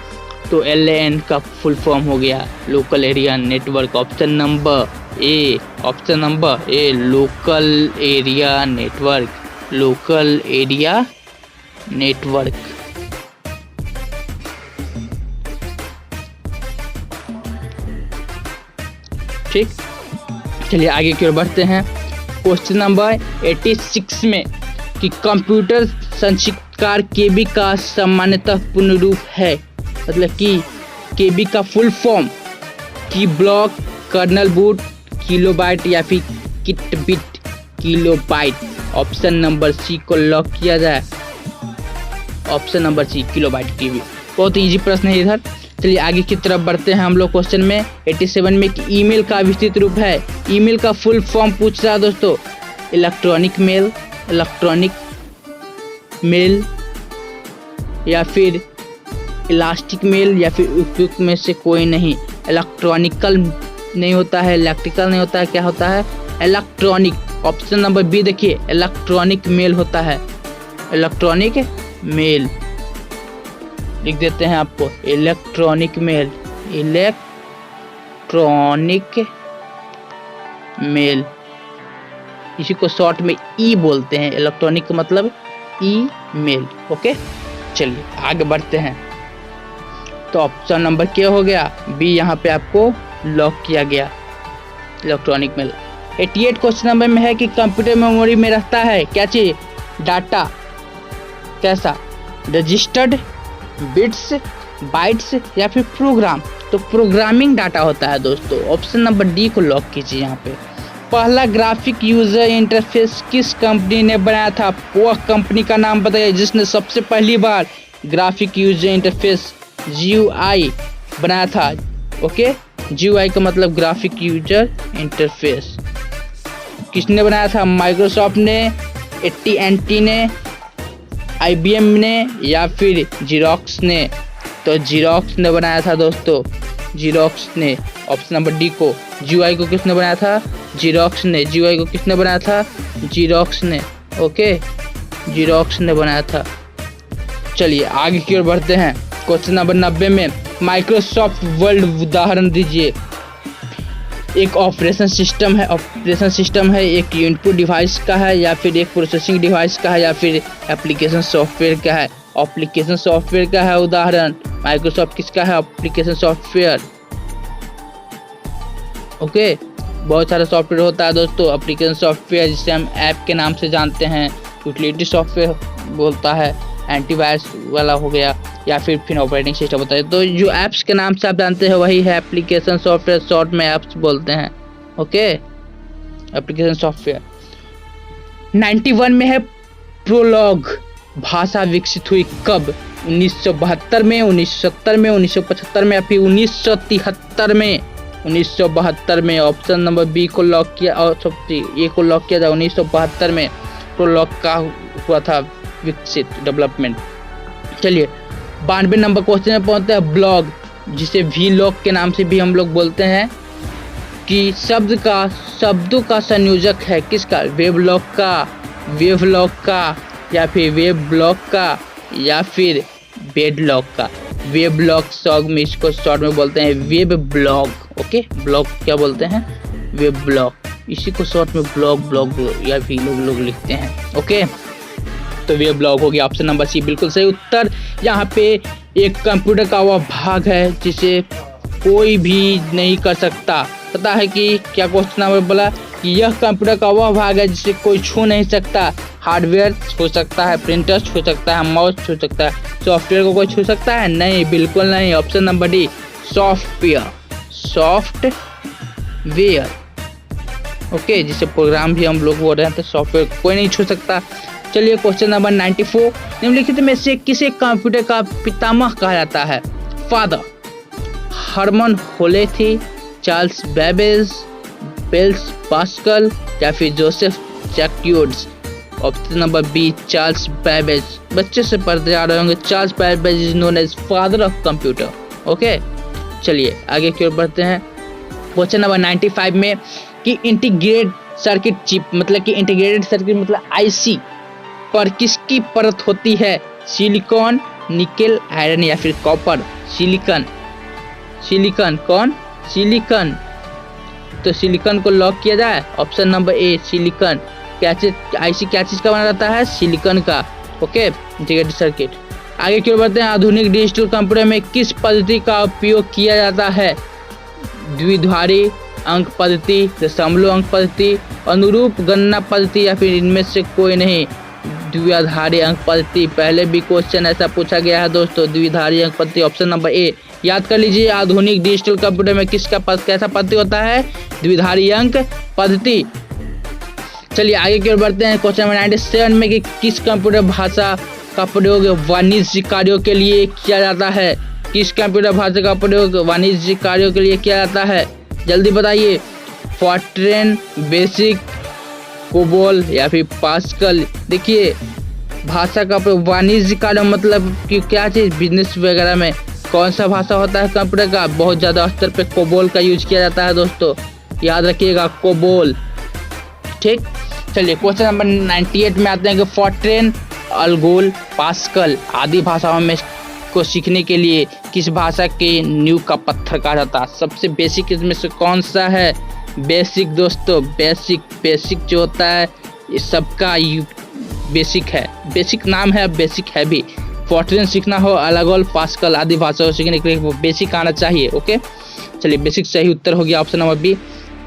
तो LAN का फुल फॉर्म हो गया local area network. Option number ए, ऑप्शन नंबर ए, local area network, local area network. ठीक, चलिए आगे की ओर बढ़ते हैं। क्वेश्चन नंबर 86 में कि कंप्यूटर संक्षिप्तकार केबी का सामान्यतः पूर्ण रूप है, मतलब कि केबी का full form key block, kernel boot, kilobyte या फिर kit bit kilobyte? Option number C को लॉक किया जाए। Option number C, kilobyte KB. बहुत इजी प्रश्न है इधर। चलिए आगे की तरफ बढ़ते हैं हम लोग। क्वेश्चन में 87 में कि ईमेल का विस्तृत रूप है, ईमेल का फुल फॉर्म पूछ रहा है दोस्तों। इलेक्ट्रॉनिक मेल, इलेक्ट्रॉनिक मेल या फिर इलास्टिक मेल या फिर उपयुक्त में से कोई नहीं। इलेक्ट्रॉनिकल नहीं होता है, इलेक्ट्रिकल नहीं होता है, क्या होता है? इलेक्ट्रॉनिक। ऑप्शन नंबर बी देखिए इलेक्ट्रॉनिक मेल होता है, इलेक्ट्रॉनिक मेल लिख देते हैं आपको, इलेक्ट्रॉनिक मेल, इलेक्ट्रॉनिक मेल, इसी को शॉर्ट में ई बोलते हैं, इलेक्ट्रॉनिक का मतलब ई मेल। ओके चलिए आगे बढ़ते हैं। तो ऑप्शन नंबर क्या हो गया, बी यहाँ पे आपको लॉक किया गया, इलेक्ट्रॉनिक मेल। 88 क्वेश्चन नंबर में है कि कंप्यूटर मेमोरी में रहता है क्या चीज, डाटा, कैसा, रजिस्टर्ड, बिट्स, बाइट्स या फिर प्रोग्राम। तो प्रोग्रामिंग डाटा होता है दोस्तों। ऑप्शन नंबर डी को लॉक कीजिए यहाँ पे। पहला ग्राफिक यूजर इंटरफेस किस कंपनी ने बनाया था, वह कंपनी का नाम बताइए जिसने सबसे पहली बार ग्राफिक यूजर इंटरफेस GUI बनाया था। ओके GUI का मतलब ग्राफिक यूजर इंटरफेस किसने बनाया था, माइक्रोसॉफ्ट ने, AT&T ने, IBM ने या फिर जीरोक्स ने। तो जीरोक्स ने बनाया था दोस्तों, जीरोक्स ने। ऑप्शन नंबर डी को, GUI को किसने बनाया था, जीरोक्स ने। GUI को किसने बनाया था, जीरोक्स ने। ओके जीरोक्स ने बनाया था। चलिए आगे की ओर बढ़ते हैं। क्वेश्चन नंबर 90 में माइक्रोसॉफ्ट वर्ड उदाहरण दीजिए। एक ऑपरेशन सिस्टम है, ऑपरेशन सिस्टम है, एक इनपुट डिवाइस का है या फिर एक प्रोसेसिंग डिवाइस का है या फिर एप्लीकेशन सॉफ्टवेयर का है। एप्लीकेशन सॉफ्टवेयर का है उदाहरण, माइक्रोसॉफ्ट किसका है, एप्लीकेशन सॉफ्टवेयर। ओके बहुत सारा सॉफ्टवेयर होता है दोस्तों, एप्लीकेशन सॉफ्टवेयर जिसे हम ऐप के नाम से जानते हैं, यूटिलिटी सॉफ्टवेयर बोलता है, एंटीवायरस वाला हो गया या फिर ऑपरेटिंग सिस्टम होता है। तो जो ऐप्स के नाम से आप जानते हैं वही है एप्लीकेशन सॉफ्टवेयर, शॉर्ट में ऐप्स बोलते हैं। Okay application software. 91 में है प्रोलॉग भाषा विकसित हुई कब, 1972 में, 1970 में, 1975 में या फिर 1973 में। 1972 में ऑप्शन नंबर बी को लॉक किया और ए को लॉक किया था। 1972 में प्रोलॉग का हुआ था विकसित, डेवलपमेंट। चलिए 92 नंबर क्वेश्चन में पहुंचते हैं। ब्लॉग जिसे वीलॉग के नाम से भी हम लोग बोलते हैं कि शब्दों का संयोजक है किसका, वेबलॉग का, वेवलॉग का या फिर वेब ब्लॉग का या फिर बेडलॉग का। वेबलॉग शॉर्ट में, इसको शॉर्ट में बोलते हैं वेब ब्लॉग। ओके ब्लॉग क्या बोलते हैं, वेब ब्लॉग, इसी को शॉर्ट में ब्लॉग या भी लोग लिखते हैं। ओके तो वेब ब्लॉग हो गया। ऑप्शन नंबर सी बिल्कुल सही उत्तर। यहाँ पे एक कंप्यूटर का वह भाग है जिसे कोई भी नहीं कर सकता। पता है कि क्या क्वेश्चन नंबर बोला कि यह कंप्यूटर का वह भाग है जिसे कोई छू नहीं सकता। हार्डवेयर छू सकता है, प्रिंटर छू सकता है, माउस छू सकता है, सॉफ्टवेयर को कोई छू सकता है नहीं, बिल्कुल नहीं। Option number D software, software. Okay जिसे प्रोग्राम भी हम लोग बोल रहे हैं, तो सॉफ्टवेयर कोई नहीं छू सकता। चलिए क्वेश्चन नंबर 94, निम्नलिखित में से किसे कंप्यूटर का पितामह कहा जाता है, father, Herman Hollerith, Charles Babbage, Blaise Pascal या फिर Joseph Jacquard. Option number B Charles Babbage. बच्चे से पढ़ते आ रहे होंगे, Charles Babbage is known as father of computer. Okay चलिए आगे की ओर बढ़ते हैं। क्वेश्चन नंबर 95 में कि इंटीग्रेटेड सर्किट चिप मतलब कि इंटीग्रेटेड सर्किट मतलब IC पर किसकी परत होती है, सिलिकॉन, निकेल, आयरन या फिर कॉपर। सिलिकॉन, सिलिकॉन कौन, सिलिकॉन। तो सिलिकॉन को लॉक किया जाए। Option number A silicon. क्या चीज IC क्या चीज का बना रहता है, सिलिकॉन का। Okay integrated circuit. आगे की ओर बढ़ते हैं। आधुनिक डिजिटल कंप्यूटर में किस पद्धति का उपयोग किया जाता है, द्विधारी अंक पद्धति, दशमलव अंक पद्धति, अनुरूप गणना पद्धति या फिर इनमें से कोई नहीं। द्विधारी अंक पद्धति, पहले भी क्वेश्चन ऐसा पूछा गया है दोस्तों, द्विधारी अंक पद्धति। ऑप्शन नंबर ए याद कर लीजिए। आधुनिक डिजिटल कंप्यूटर में किसका कैसा पद्धति होता है, द्विधारी अंक पद्धति। चलिए आगे की ओर बढ़ते हैं। क्वेश्चन नंबर 97 में कि किस कंप्यूटर भाषा का प्रयोग वाणिज्य कार्यों के लिए किया जाता है, किस कंप्यूटर भाषा का प्रयोग वाणिज्य कार्यों के लिए किया जाता है, जल्दी बताइए। फॉर्ट्रेन, बेसिक, कोबोल या फिर पास्कल। देखिए भाषा का वाणिज्य कार्य मतलब कि क्या चीज़, बिजनेस वगैरह में कौन सा भाषा होता है कंप्यूटर का, बहुत ज़्यादा स्तर पे कोबोल का यूज किया जाता है दोस्तों, याद रखिएगा कोबोल। ठीक चलिए क्वेश्चन नंबर 98 में आते हैं कि फॉर्ट्रेन, अल्गोल, पास्कल आदि भाषाओं में को सीखने के लिए किस भाषा के नींव का पत्थर कहा जाता है? सबसे बेसिक इसमें से कौन सा है? बेसिक दोस्तों, बेसिक जो होता है ये सबका बेसिक है, बेसिक नाम है, बेसिक है भी। फॉर्ट्रेन सीखना हो, अल्गोल, पास्कल आदि भाषाओं सीखने के लिए वो बेसिक आना चाहिए। ओके, चलिए बेसिक सही उत्तर हो गया option number B.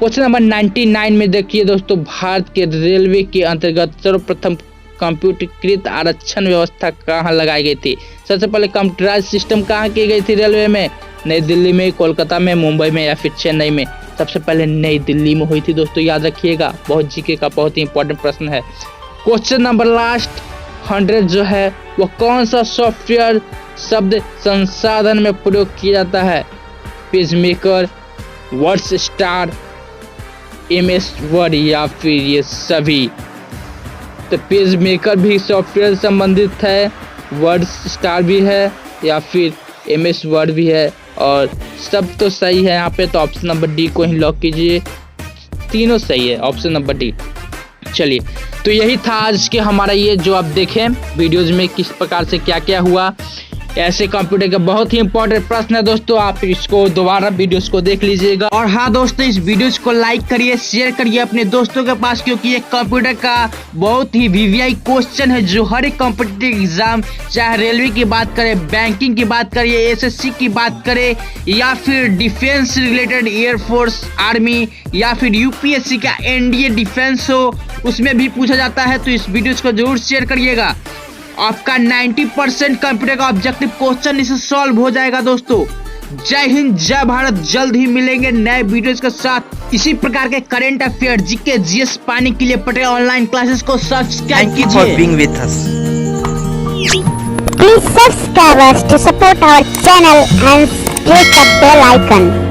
Question number 99 में देखिए दोस्तों, भारत के रेलवे के अंतर्गत सर्वप्रथम कंप्यूटरीकृत आरक्षण व्यवस्था कहाँ लगाई गई थी? सबसे पहले कंप्यूटराइज सिस्टम कहाँ की गई थी रेलवे में? नई दिल्ली में, कोलकाता में, मुंबई में या फिर चेन्नई में? सबसे पहले नई दिल्ली में हुई थी दोस्तों, याद रखिएगा, बहुत जीके का बहुत ही इंपॉर्टेंट प्रश्न है। क्वेश्चन नंबर लास्ट 100 जो है वो कौन सा सॉफ्टवेयर शब्द संसाधन में प्रयोग किया जाता है? PageMaker, words star, MS word या फिर ये सभी? तो पेज मेकर भी सॉफ्टवेयर संबंधित है, वर्ड स्टार भी है या फिर MS वर्ड भी है, और सब तो सही है यहाँ पे। तो ऑप्शन नंबर डी को ही लॉक कीजिए, तीनों सही है, ऑप्शन नंबर डी। चलिए, तो यही था आज के हमारा ये जो आप देखें वीडियोज में किस प्रकार से क्या क्या हुआ। ऐसे कंप्यूटर का बहुत ही इंपॉर्टेंट प्रश्न है दोस्तों, आप इसको दोबारा वीडियोस को देख लीजिएगा। और हाँ दोस्तों, इस वीडियोस को लाइक करिए, शेयर करिए अपने दोस्तों के पास, क्योंकि ये कंप्यूटर का बहुत ही VVI क्वेश्चन है जो हर एक कॉम्पिटिटिव एग्जाम, चाहे रेलवे की बात करें, बैंकिंग की बात करिए, SSC की बात करें, या फिर डिफेंस रिलेटेड एयरफोर्स, आर्मी, या फिर UPSC का NDA डिफेंस हो, उसमें भी पूछा जाता है। तो इस वीडियोस को जरूर शेयर करिएगा, आपका 90% कंप्यूटर का ऑब्जेक्टिव क्वेश्चन इससे सॉल्व हो जाएगा दोस्तों। जय हिंद, जय भारत। जल्द ही मिलेंगे नए वीडियोस के साथ। इसी प्रकार के करंट अफेयर, GK, GS पाने के लिए पटेल ऑनलाइन क्लासेस को सब्सक्राइब कीजिए। Thank you for being with us. Please subscribe us to support our channel and click the bell icon.